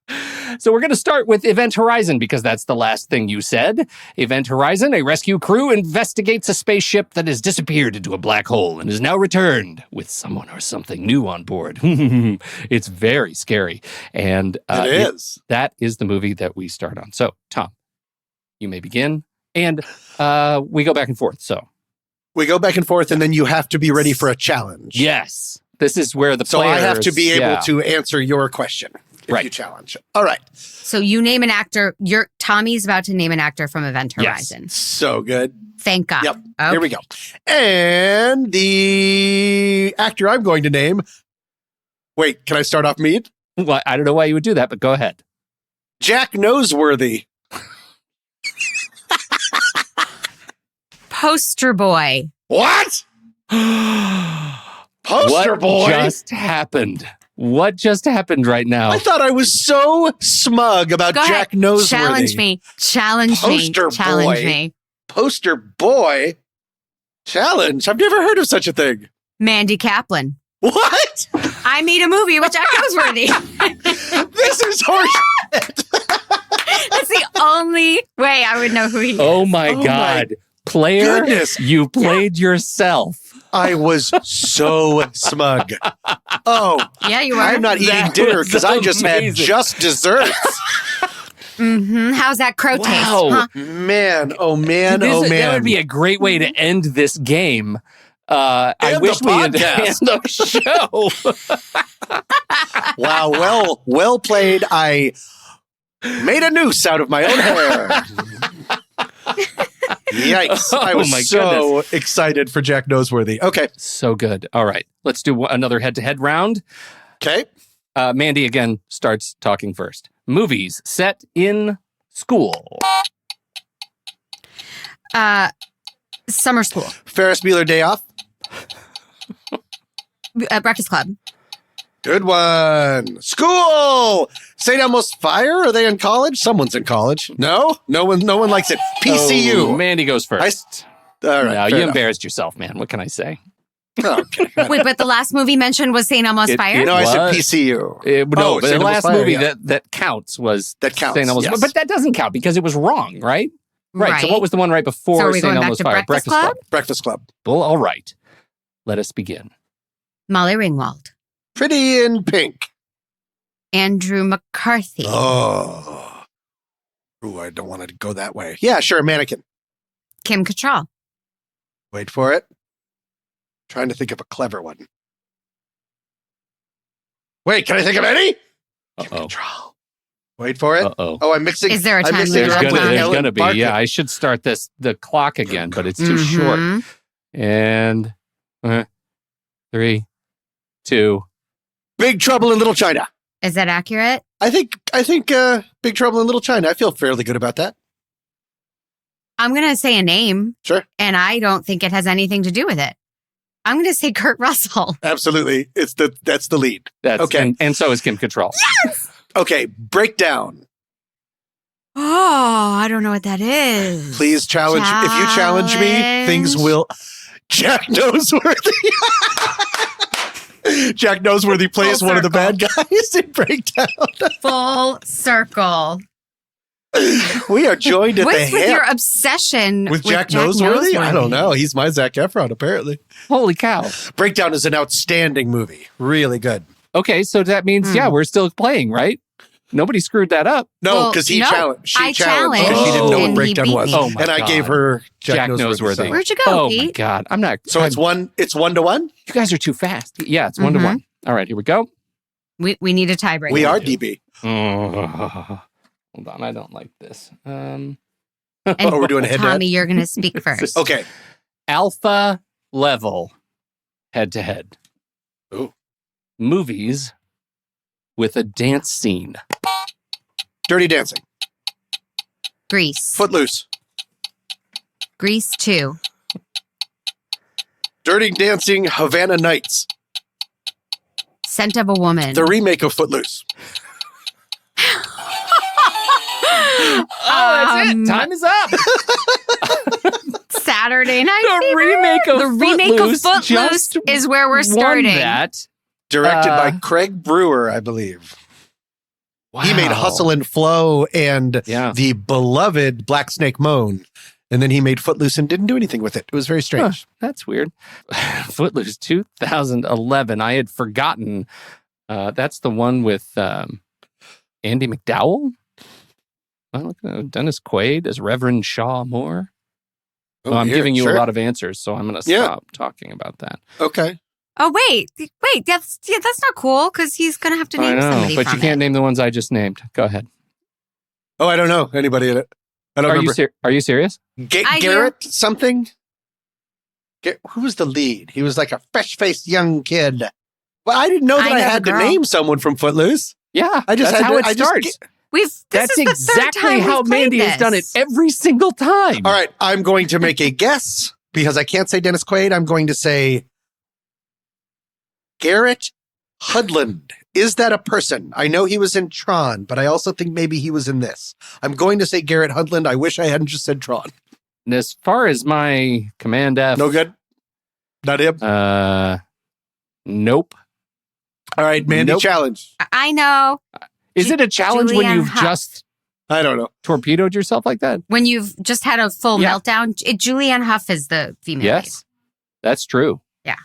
So we're going to start with Event Horizon because that's the last thing you said. Event Horizon, a rescue crew investigates a spaceship that has disappeared into a black hole and is now returned with someone or something new on board. It's very scary. And it is. That is the movie that we start on. So, Tom, you may begin. And we go back and forth. So we go back and forth, and then you have to be ready for a challenge. Yes. This is where the So players, I have to be able to answer your question if you challenge. All right. So you name an actor. Tommy's about to name an actor from Event Horizon. Yes. So good. Thank God. Yep. Okay. Here we go. And the actor I'm going to name. Wait, can I start off Mead? Well, I don't know why you would do that, but go ahead. Jack Noseworthy. Poster Boy. What? Poster Boy? What just happened? What just happened right now? I thought I was so smug about Go Jack ahead. Noseworthy. Challenge me. Challenge me. Poster Challenge Boy. me. Poster Boy? Challenge? I've never heard of such a thing. Mandy Kaplan. What? I made a movie with Jack Noseworthy. This is horseshit. That's the only way I would know who he is. Oh my God. Player, goodness. you played yourself. I was so smug. Oh, Yeah, you are. I'm not eating That dinner was because I just had amazing. just desserts. How's that crow taste? Wow. Huh? Man, oh man, oh man. That would be a great way to end this game. I And wish the we had podcast. the show. Wow, well played. I made a noose out of my own hair. Yikes. I was my so goodness. excited for Jack Noseworthy. Okay. So good. All right. Let's do another head-to-head round. Okay. Mandy again starts talking first. Movies set in school. Summer School. Ferris Bueller Day Off. Breakfast Club. Good one. School. St. Elmo's Fire. Are they in college? Someone's in college. No one likes it. PCU. Oh, Mandy goes first. All right. No, fair you enough. embarrassed yourself, man. What can I say? Okay. Wait, but the last movie mentioned was St. Elmo's Fire? No, I said was. PCU. No, but the St. Elmo's last Fire, movie yeah. that counts was That counts, St. Elmo's yes. But that doesn't count because it was wrong, right? Right. So Right. what was the one right before So are we St. going back Elmo's to Fire? Breakfast Club? Breakfast Club. Well, all right. Let us begin. Molly Ringwald. Pretty in Pink. Andrew McCarthy. Oh. Ooh, I don't want to go that way. Yeah, sure. Mannequin. Kim Cattrall. Wait for it. Trying to think of a clever one. Wait, can I think of any? Uh-oh. Wait for it. Uh-oh. Oh, I'm mixing. Is there a I'm time mixing limit her on up with time? There's Ellen gonna be. Barkin. Yeah, I should start the clock again, but it's too short. Mhm. And 3, 2. Big Trouble in Little China. Is that accurate? I think Big Trouble in Little China. I feel fairly good about that. I'm going to say a name. Sure. And I don't think it has anything to do with it. I'm going to say Kurt Russell. Absolutely. That's the lead. That's Okay. and so is Kim Cattrall. Okay, Breakdown. Oh, I don't know what that is. Please challenge. If you challenge me, things will. Jack Noseworthy. Jack Noseworthy plays Full one of the circle. bad guys in Breakdown. Full circle. We are joined at the What's with hip your obsession with Jack Noseworthy. I don't know. He's my Zac Efron, apparently. Holy cow. Breakdown is an outstanding movie. Really good. Okay, so that means we're still playing, right? Nobody screwed that up. No, because he challenged. She I challenged because she didn't know what and he Breakdown beat was. me. Oh my and I God. gave her Jack Noseworthy. Noseworthy. Where'd you go, Oh Pete? my God. I'm not. So it's 1-1? You guys are too fast. Yeah, it's 1-1. All right, here we go. We need a tiebreaker. We are DB. Hold on, I don't like this. And we're doing a head-to-head? Tommy, you're going to speak first. Okay. Alpha level head-to-head. Ooh. Movies with a dance scene. Dirty Dancing. Grease. Footloose. Grease 2. Dirty Dancing Havana Nights. Scent of a Woman. The remake of Footloose. That's it. Time is up. Saturday Night The Fever. remake of The remake of Footloose Footloose just is where we're won starting. that. Directed by Craig Brewer, I believe. Wow. He made Hustle and Flow and the beloved Black Snake Moan. And then he made Footloose and didn't do anything with it. It was very strange. That's weird. Footloose 2011. I had forgotten. That's the one with Andy McDowell. Dennis Quaid as Reverend Shaw Moore. Oh, Well, I'm here, giving you sure. a lot of answers, so I'm going to stop talking about that. Okay. Oh, wait. That's not cool because he's going to have to I name know, somebody but from you can't it. name the ones I just named. Go ahead. Oh, I don't know anybody in it. I don't remember. Are you serious? Garrett something? Who was the lead? He was like a fresh-faced young kid. Well, I didn't know that I know had the to girl. name someone from Footloose. Yeah, I just that's had how to, it I just starts. That's exactly how Mandy has done it every single time. All right, I'm going to make a guess because I can't say Dennis Quaid. I'm going to say Garrett Hudland. Is that a person? I know he was in Tron, but I also think maybe he was in this. I'm going to say Garrett Hudland. I wish I hadn't just said Tron. And as far as my Command F, no good. Not him. Nope. All right, Mandy, challenge. I know. Is it a challenge when Julianne you've Hough. just I don't know torpedoed yourself like that? When you've just had a full meltdown, Julianne Hough is the female. Yes, that's true. Yeah,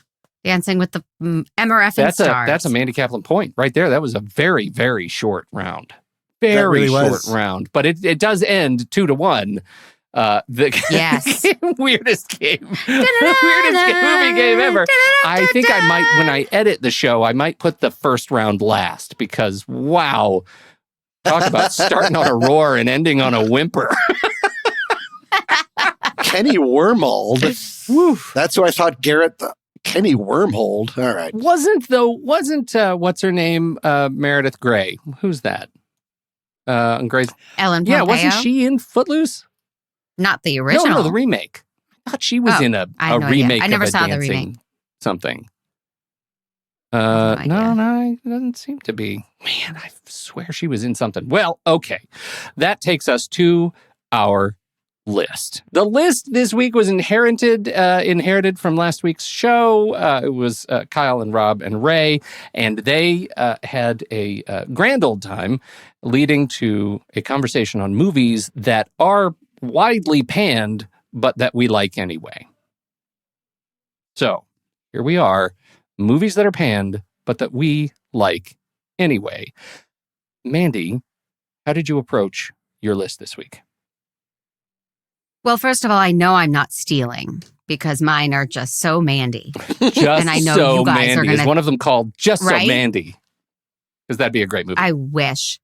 Dancing with the MRF stars. That's a Mandy Kaplan point right there. That was a very, very short round. Very really short was. round. But it does end 2-1. Yes. weirdest movie game ever. I think I might, when I edit the show, I might put the first round last because, wow, talk about starting on a roar and ending on a whimper. Kenny Wormald. Woo. That's who I thought Garrett. Kenny Wormhold. All right. Wasn't what's her name? Meredith Grey. Who's that? Grey's Ellen Pompeo. Yeah, wasn't she in Footloose? Not the original. No, the remake. I thought she was in a remake. I never of a saw the dancing remake. Something. No, it doesn't seem to be. Man, I swear she was in something. Well, okay. That takes us to our list. The list this week was inherited from last week's show. It was Kyle and Rob and Ray, and they had a grand old time leading to a conversation on movies that are widely panned, but that we like anyway. So here we are, movies that are panned, but that we like anyway. Mandy, how did you approach your list this week? Well, first of all, I know I'm not stealing because mine are just so Mandy. Just and I know So you guys Mandy. are going to. Is one of them called Just Right? So Mandy? Because that'd be a great movie. I wish.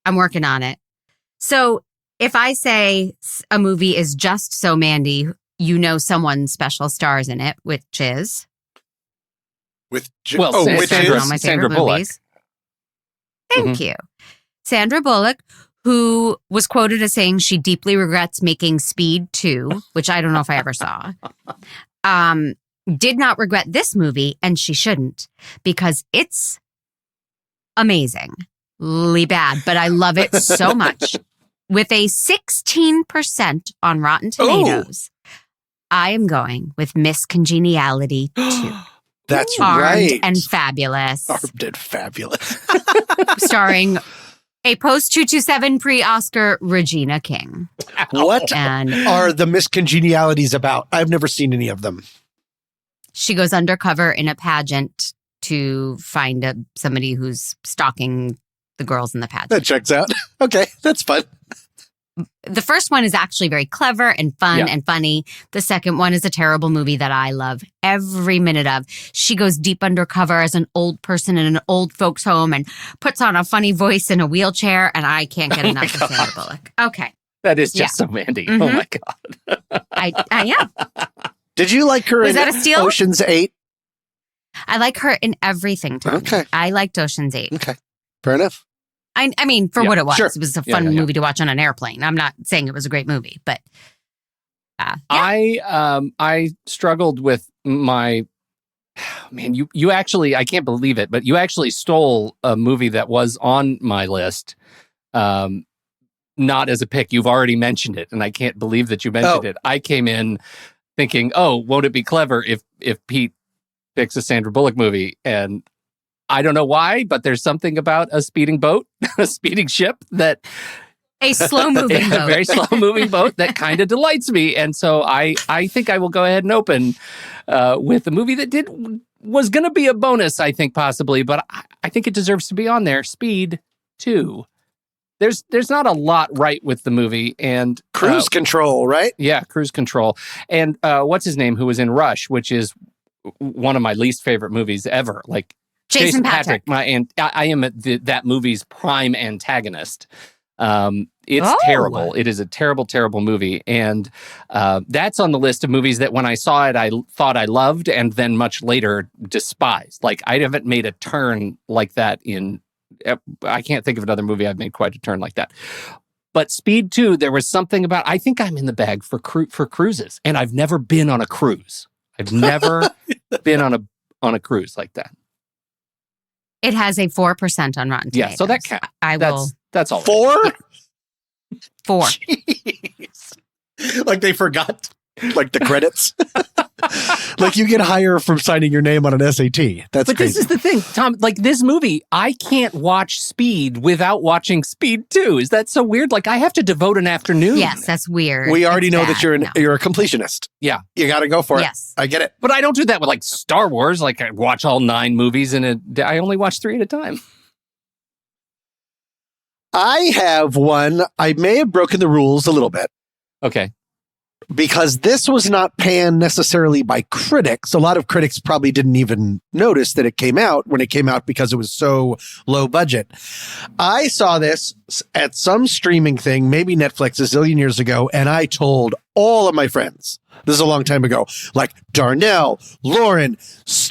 I'm working on it. So if I say a movie is just so Mandy, you know someone special stars in it, which is? Well, which Sandra, is one of my Sandra favorite Bullock. movies. Thank you. Sandra Bullock, who was quoted as saying she deeply regrets making Speed 2, which I don't know if I ever saw, did not regret this movie, and she shouldn't, because it's amazingly bad, but I love it so much. With a 16% on Rotten Tomatoes, I am going with Miss Congeniality 2. That's Armed right. and Fabulous. Armed and Fabulous. Starring a post-227 pre-Oscar Regina King. What And are the miscongenialities about? I've never seen any of them. she goes undercover in a pageant to find somebody who's stalking the girls in the pageant. That checks out. Okay, that's fun. The first one is actually very clever and fun and funny. The second one is a terrible movie that I love every minute of. She goes deep undercover as an old person in an old folks' home and puts on a funny voice in a wheelchair, and I can't get enough of Sandra Bullock. Okay. That is just so Mandy. Mhm. Oh my God. I am. Did you like her Was in that a steal? Ocean's 8? I like her in everything, Tommy. Okay. I liked Ocean's 8. Okay. Fair enough. I mean, for what it was. sure. It was a fun movie to watch on an airplane. I'm not saying it was a great movie, but I struggled with man, you actually, I can't believe it, but you actually stole a movie that was on my list. Not as a pick. You've already mentioned it, and I can't believe that you mentioned it. I came in thinking, won't it be clever if Pete picks a Sandra Bullock movie? And I don't know why, but there's something about a speeding boat, a speeding ship that... A slow-moving boat. A very slow-moving boat that kind of delights me. And so I think I will go ahead and open with a movie that was going to be a bonus, I think, possibly, but I think it deserves to be on there. Speed 2. There's not a lot right with the movie. And Cruise Control, right? Yeah, Cruise Control. And what's his name, who was in Rush, which is one of my least favorite movies ever. Like Jason Patrick. I am that movie's prime antagonist. It's terrible. It is a terrible, terrible movie. And that's on the list of movies that when I saw it, I thought I loved and then much later despised. Like, I haven't made a turn like that I can't think of another movie I've made quite a turn like that. But Speed 2, there was something about, I think I'm in the bag for cruises. And I've never been on a cruise. I've never been on a cruise like that. It has a 4% on Rotten Tomatoes. Yeah, so that counts. That's all. 4? 4. Jeez. Like they forgot, like the credits. Like you get higher from signing your name on an SAT. But this is the thing, Tom. Like this movie, I can't watch Speed without watching Speed 2. Is that so weird? Like I have to devote an afternoon. Yes, that's weird. We already know that you're a completionist. Yeah, you got to go for it. Yes, I get it. But I don't do that with like Star Wars. Like I watch all 9 movies in a day. I only watch 3 at a time. I have one. I may have broken the rules a little bit. Okay. Because this was not panned necessarily by critics. A lot of critics probably didn't even notice that it came out when it came out because it was so low budget. I saw this at some streaming thing, maybe Netflix, a zillion years ago, and I told all of my friends. This is a long time ago. Like Darnell, Lauren,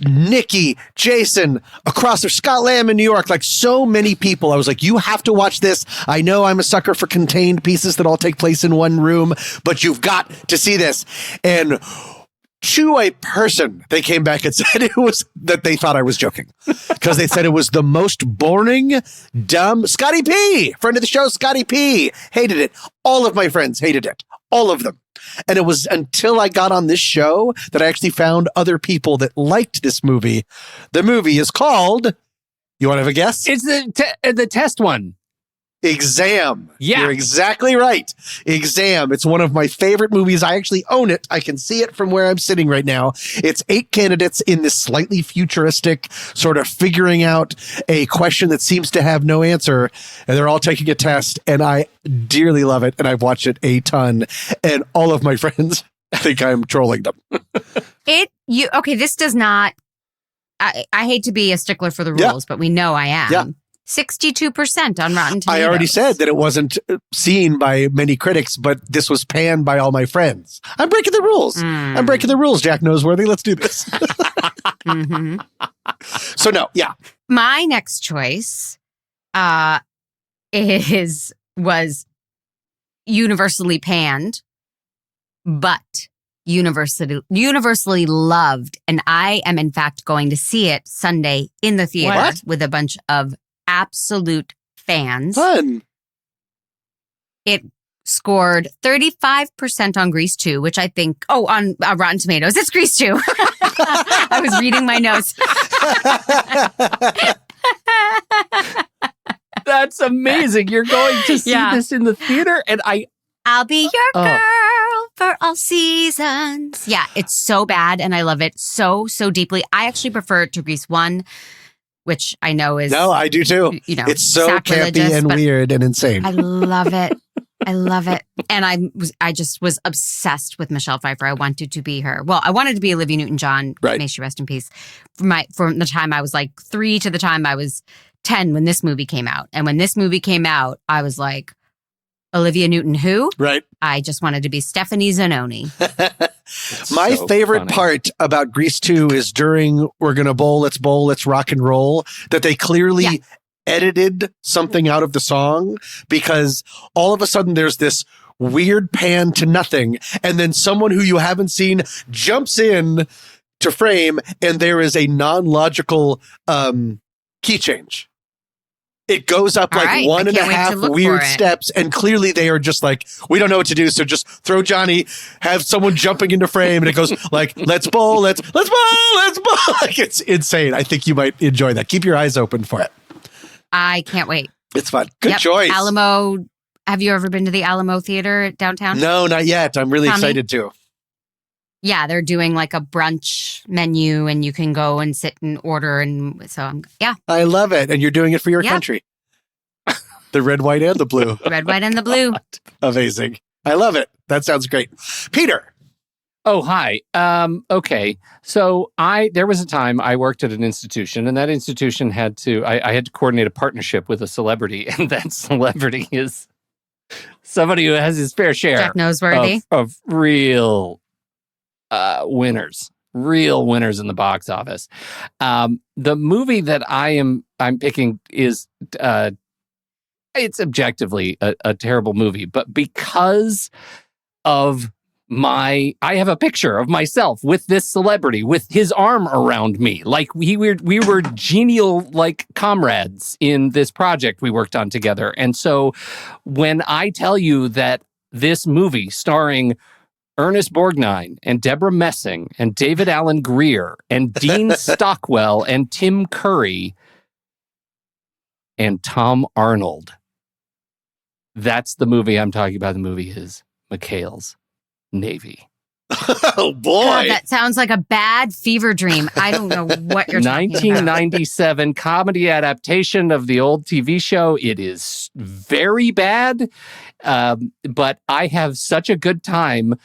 Nikki, Jason, across there, Scott Lamb in New York, like so many people. I was like, you have to watch this. I know I'm a sucker for contained pieces that all take place in one room, but you've got to see this. And to a person, they came back and said it was that they thought I was joking because they said it was the most boring, dumb. Scotty P, friend of the show, Scotty P, hated it. All of my friends hated it. All of them. And it was until I got on this show that I actually found other people that liked this movie. The movie is called, you want to have a guess? It's the test one. Exam. Yeah. You're exactly right. Exam. It's one of my favorite movies. I actually own it. I can see it from where I'm sitting right now. It's 8 candidates in this slightly futuristic sort of figuring out a question that seems to have no answer. And they're all taking a test. And I dearly love it. And I've watched it a ton. And all of my friends think I'm trolling them. This does not, I hate to be a stickler for the rules, but we know I am. Yeah. 62% on Rotten Tomatoes. I already said that it wasn't seen by many critics, but this was panned by all my friends. I'm breaking the rules. I'm breaking the rules, Jack Noseworthy. Let's do this. Mm-hmm. So no, yeah. My next choice was universally panned, but universally loved. And I am, in fact, going to see it Sunday in the theater with a bunch of absolute fans. Fun. It scored 35% on Grease 2, which I think, on Rotten Tomatoes. It's Grease 2. I was reading my notes. That's amazing. You're going to see this in the theater, and I'll be your girl for all seasons. Yeah, it's so bad, and I love it so, so deeply. I actually prefer it to Grease 1, which I know is... No, I do too. It's so campy and weird and insane. I love it. I love it. And I just was obsessed with Michelle Pfeiffer. I wanted to be her. Well, I wanted to be Olivia Newton-John. Right. May she rest in peace. From the time I was like 3 to the time I was 10 when this movie came out. And when this movie came out, I was like, Olivia Newton who? Right. I just wanted to be Stephanie Zanoni. My favorite part about Grease 2 is during We're Gonna Bowl, Let's Rock and Roll, that they clearly edited something out of the song because all of a sudden there's this weird pan to nothing. And then someone who you haven't seen jumps in to frame, and there is a non-logical key change. It goes up like right. one and a I can't wait to half look weird for it. steps, and clearly they are just like, we don't know what to do, so just throw Johnny, have someone jumping into frame, and it goes like, let's bowl, let's bowl, let's bowl. Like, it's insane. I think you might enjoy that. Keep your eyes open for it. I can't wait. It's fun. Good choice. Alamo. Have you ever been to the Alamo Theater downtown? No, not yet. I'm really excited to. Yeah, they're doing like a brunch menu, and you can go and sit and order. And so, yeah. I love it. And you're doing it for your country. The red, white, and the blue. Red, white, and the blue. Amazing. I love it. That sounds great. Peter. Oh, hi. Okay. So there was a time I worked at an institution, and that institution had to, I had to coordinate a partnership with a celebrity, and that celebrity is somebody who has his fair share Jack Noseworthy. of real winners in the box office. The movie that I'm picking is it's objectively a terrible movie, but because of I have a picture of myself with this celebrity with his arm around me, like we were genial like comrades in this project we worked on together. And so when I tell you that this movie starring Ernest Borgnine and Deborah Messing and David Alan Grier and Dean Stockwell and Tim Curry and Tom Arnold, that's the movie I'm talking about. The movie is McHale's Navy. Oh, boy. God, that sounds like a bad fever dream. I don't know what you're talking about. 1997 comedy adaptation of the old TV show. It is very bad, but I have such a good time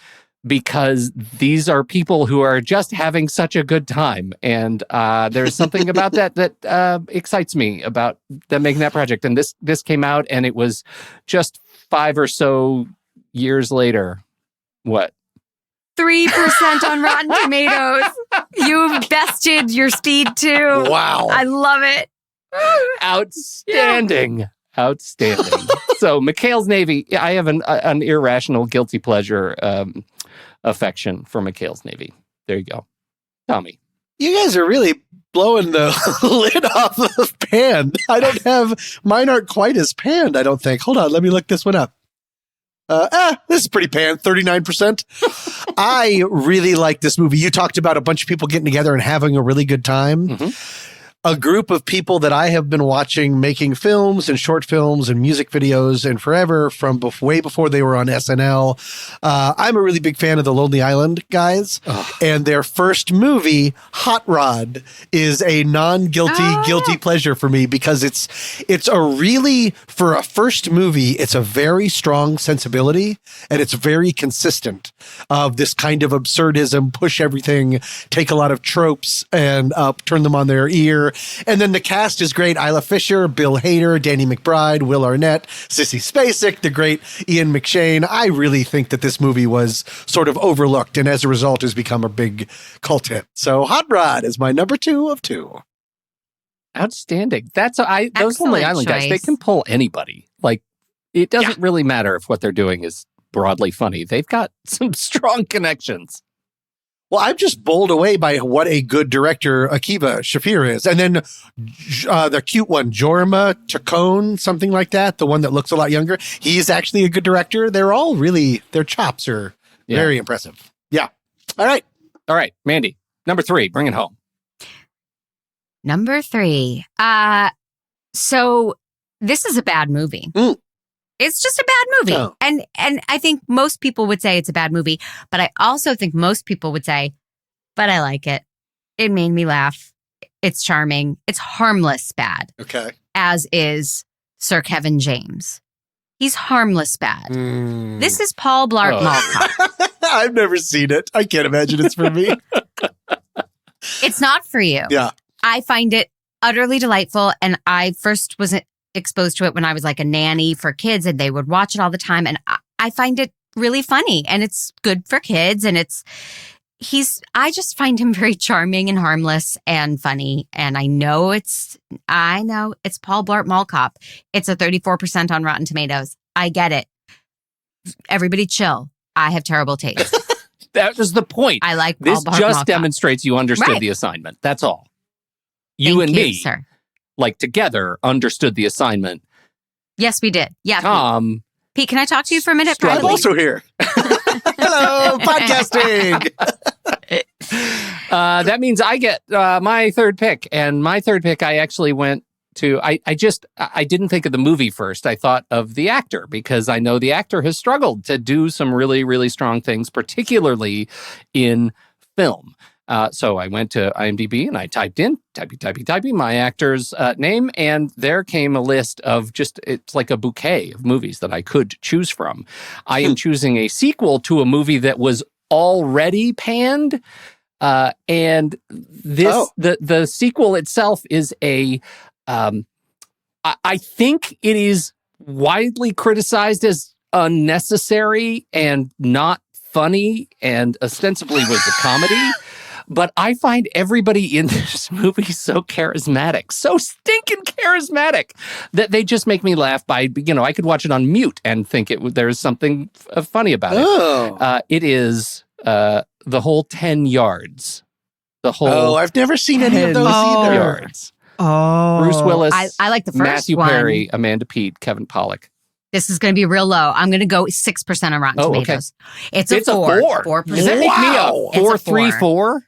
because these are people who are just having such a good time. And there's something about that excites me about them making that project. And this came out, and it was just 5 or so years later. What? 3% on Rotten Tomatoes. You bested your speed too. Wow. I love it. Outstanding. Yeah. Outstanding. So McHale's Navy, I have an irrational guilty pleasure affection for McHale's Navy. There you go. Tommy. You guys are really blowing the lid off of Panned. Mine aren't quite as panned, I don't think. Hold on, let me look this one up. This is pretty panned, 39%. I really like this movie. You talked about a bunch of people getting together and having a really good time. Mm-hmm. A group of people that I have been watching making films and short films and music videos and forever from way before they were on SNL. I'm a really big fan of the Lonely Island guys. And their first movie, Hot Rod, is a guilty pleasure for me because it's a really, for a first movie, it's a very strong sensibility and it's very consistent of this kind of absurdism, push everything, take a lot of tropes and turn them on their ear. And then the cast is great. Isla Fisher, Bill Hader, Danny McBride, Will Arnett, Sissy Spacek, the great Ian McShane. I really think that this movie was sort of overlooked and as a result has become a big cult hit. So Hot Rod is my number 2 of 2. Outstanding. Those Lonely Island guys, they can pull anybody. Like, it doesn't really matter if what they're doing is broadly funny. They've got some strong connections. Well, I'm just bowled away by what a good director Akiva Shafir is. And then the cute one, Jorma Taccone, something like that, the one that looks a lot younger. He's actually a good director. They're all really, their chops are very impressive. Yeah. All right. Mandy, number 3, bring it home. Number 3. So this is a bad movie. It's just a bad movie. Oh. And I think most people would say it's a bad movie, but I also think most people would say, but I like it. It made me laugh. It's charming. It's harmless bad. Okay. As is Sir Kevin James. He's harmless bad. This is Paul Blart Mall Cop. I've never seen it. I can't imagine it's for me. It's not for you. Yeah. I find it utterly delightful. And I first wasn't exposed to it when I was like a nanny for kids and they would watch it all the time. And I find it really funny and it's good for kids. And I just find him very charming and harmless and funny. And I know it's Paul Blart Mall Cop. It's a 34% on Rotten Tomatoes. I get it. Everybody chill. I have terrible taste. That was the point. I like this. Paul Just Bartolomeo. demonstrates you understood Right. the assignment. That's all. You Thank and me, sir. like together, understood the assignment. Yes, we did. Yeah, Tom, Pete, can I talk to you for a minute? Struggling. I'm also here. Hello, podcasting. That means I get my third pick. And my third pick, I actually went to, I didn't think of the movie first. I thought of the actor because I know the actor has struggled to do some really, really strong things, particularly in film. So I went to IMDb and I typed in, typing my actor's name, and there came a list of it's like a bouquet of movies that I could choose from. I am choosing a sequel to a movie that was already panned. And this, the sequel itself is I think it is widely criticized as unnecessary and not funny and ostensibly was a comedy. But I find everybody in this movie so charismatic, so stinking charismatic that they just make me laugh by, I could watch it on mute and think there's something funny about it. It is the whole 10 yards. The whole I've never seen any of those either. Yards. Oh. Bruce Willis. I like the first Matthew one. Perry, Amanda Peet, Kevin Pollak. This is going to be real low. I'm going to go 6% on Rotten Tomatoes. Okay. It's a 4. 4%. Does that make me a 4.34?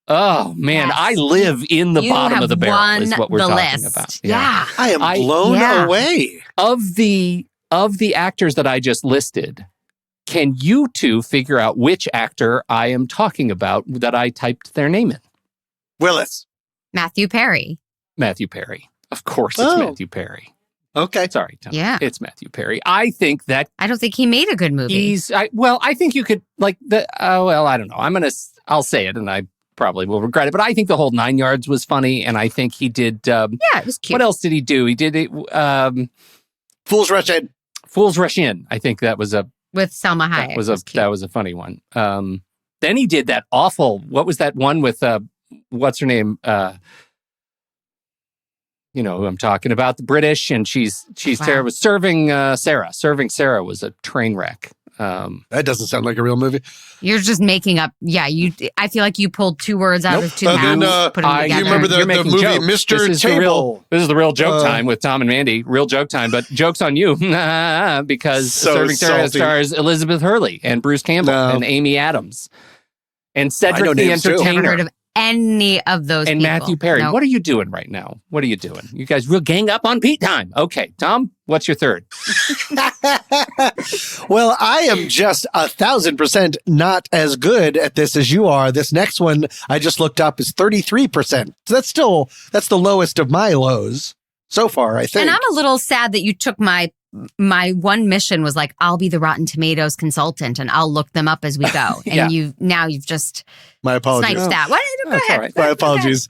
Oh, man. Yes. I live in the bottom of the barrel is what we're talking list. about. Yeah. I am blown away. Of the actors that I just listed, can you two figure out which actor I am talking about that I typed their name in? Willis. Matthew Perry. Matthew Perry. Of course it's Matthew Perry. Okay. Sorry, Tom. Yeah. It's Matthew Perry. I think that... I don't think he made a good movie. I think you could, I don't know. I'll say it and I probably will regret it, but I think the whole 9 yards was funny and I think he did... it was cute. What else did he do? He did it... Fools Rush In. Fools Rush In. I think that was with Salma Hayek. That was a funny one. Then he did that awful... What was that one with... what's her name? You know who I'm talking about, the British, and she's terrible. Serving Sarah was a train wreck. That doesn't sound like a real movie. You're just making up. Yeah, I feel like you pulled two words out of two hats, put them together. You remember the movie jokes. Mr. Table? This is the real joke time with Tom and Mandy. Real joke time, but joke's on you because Serving Sarah stars Elizabeth Hurley and Bruce Campbell and Amy Adams and Cedric the Entertainer. Never heard of any of those and people. Matthew Perry. Nope. What are you doing right now? What are you doing? You guys real gang up on Pete time. Okay, Tom, what's your third? Well, I am just 1,000% not as good at this as you are. This next one I just looked up is 33%. So that's the lowest of my lows so far, I think. And I'm a little sad that you took my one mission was like, I'll be the Rotten Tomatoes consultant and I'll look them up as we go. And you've just my apologies. Sniped that. What? Go ahead. Right. My apologies.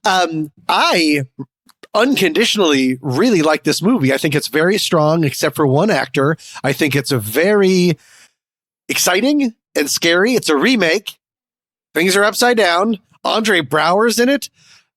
I unconditionally really like this movie. I think it's very strong, except for one actor. I think it's a very exciting and scary. It's a remake. Things are upside down. Andre Braugher's in it.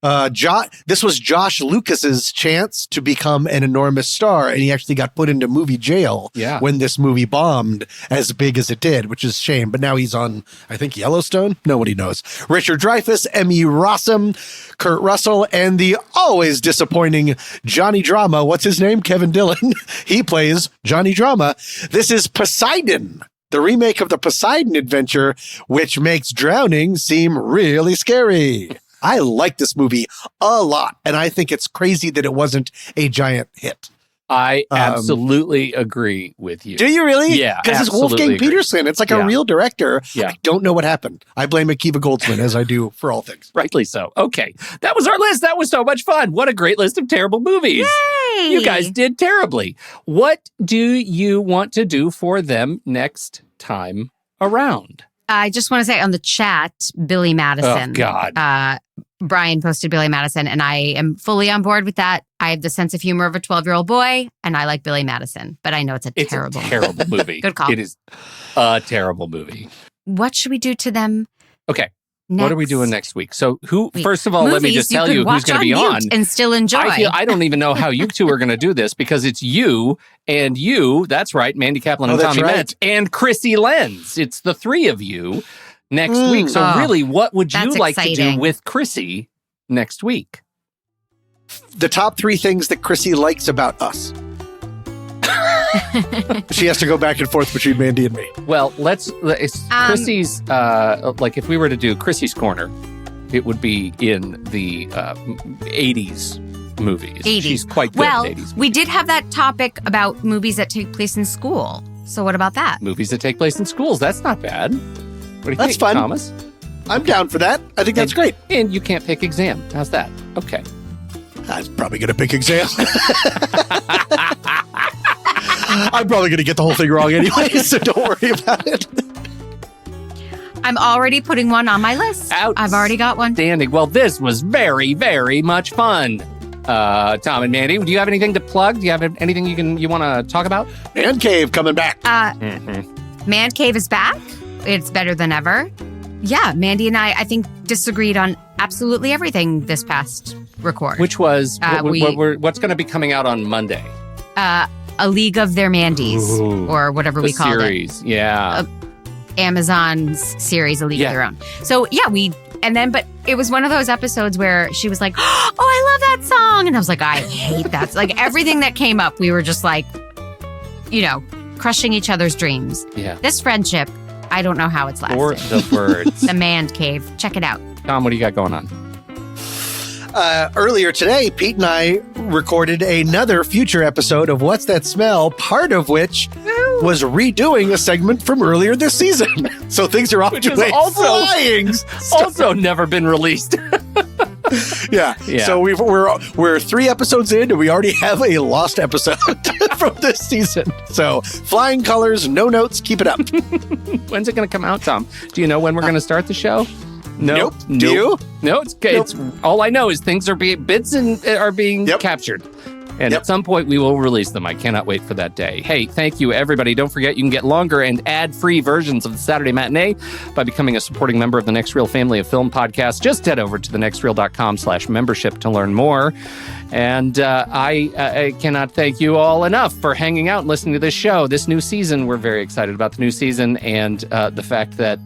This was Josh Lucas's chance to become an enormous star, and he actually got put into movie jail when this movie bombed as big as it did, which is a shame. But now he's on, I think, Yellowstone. Nobody knows. Richard Dreyfuss, Emmy Rossum, Kurt Russell, and the always disappointing Johnny Drama. What's his name? Kevin Dillon. He plays Johnny Drama. This is Poseidon, the remake of the Poseidon Adventure, which makes drowning seem really scary. I like this movie a lot, and I think it's crazy that it wasn't a giant hit. I absolutely agree with you. Do you really? Yeah, because it's Wolfgang Peterson. It's like a real director. Yeah. I don't know what happened. I blame Akiva Goldsman, as I do for all things. Rightly so. Okay. That was our list. That was so much fun. What a great list of terrible movies. Yay! You guys did terribly. What do you want to do for them next time around? I just want to say on the chat, Billy Madison. Oh, God. Brian posted Billy Madison, and I am fully on board with that. I have the sense of humor of a 12-year-old boy, and I like Billy Madison, but I know it's a terrible movie. Good call. It is a terrible movie. What should we do to them? Okay. What are we doing next week? So first of all, let me just tell you who's going to be on. And still enjoy. I don't even know how you two are going to do this because it's you, that's right, Mandy Kaplan and Tommy Metz, and Chrissy Lenz. It's the three of you next week. So really, what would you like to do with Chrissy next week? The top 3 things that Chrissy likes about us. She has to go back and forth between Mandy and me. Well, Chrissy's, if we were to do Chrissy's Corner, it would be in the 80s movies. 80s. She's quite good at 80s. We did have that topic about movies that take place in school. So what about that? Movies that take place in schools. That's not bad. What do you think, fun. Thomas? I'm down for that. I think that's great. And you can't pick Exam. How's that? Okay. I was probably going to pick Exam. I'm probably going to get the whole thing wrong anyway, so don't worry about it. I'm already putting one on my list. I've already got one. Outstanding. Well, this was very, very much fun. Tom and Mandy, do you have anything to plug? Do you have anything you want to talk about? Man Cave coming back. Man Cave is back. It's better than ever. Yeah, Mandy and I think, disagreed on absolutely everything this past record. Which was, what's going to be coming out on Monday? A League of Their Mandys, or whatever we called series. it. Yeah. Amazon's series, A League of Their Own. So, but it was one of those episodes where she was like, oh, I love that song. And I was like, I hate that. Like, everything that came up, we were just like, crushing each other's dreams. Yeah. This friendship, I don't know how it's lasted. Or the birds. The Man Cave. Check it out. Tom, what do you got going on? Earlier today, Pete and I recorded another future episode of What's That Smell, part of which was redoing a segment from earlier this season. So things are off to a flying start. Also never been released. Yeah. So we're 3 episodes in, and we already have a lost episode from this season. So flying colors, no notes, keep it up. When's it going to come out, Tom? Do you know when we're going to start the show? Nope. Do you? No, it's all I know is things are being captured. And at some point, we will release them. I cannot wait for that day. Hey, thank you, everybody. Don't forget, you can get longer and ad-free versions of the Saturday Matinee by becoming a supporting member of the Next Reel family of film podcasts. Just head over to thenextreel.com/membership to learn more. And I cannot thank you all enough for hanging out and listening to this show. This new season, we're very excited about the new season and the fact that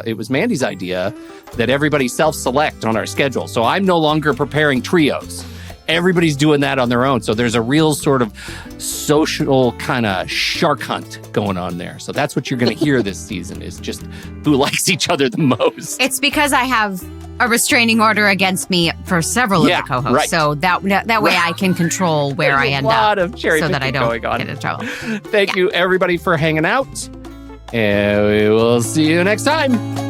it was Mandy's idea that everybody self-select on our schedule. So I'm no longer preparing trios. Everybody's doing that on their own. So there's a real sort of social kind of shark hunt going on there. So that's what you're going to hear this season is just who likes each other the most. It's because I have a restraining order against me for several of the co-hosts. Right. So that way I can control where I end up. A lot of cherry so that I don't going on. get in trouble. Thank you, everybody, for hanging out. And we will see you next time.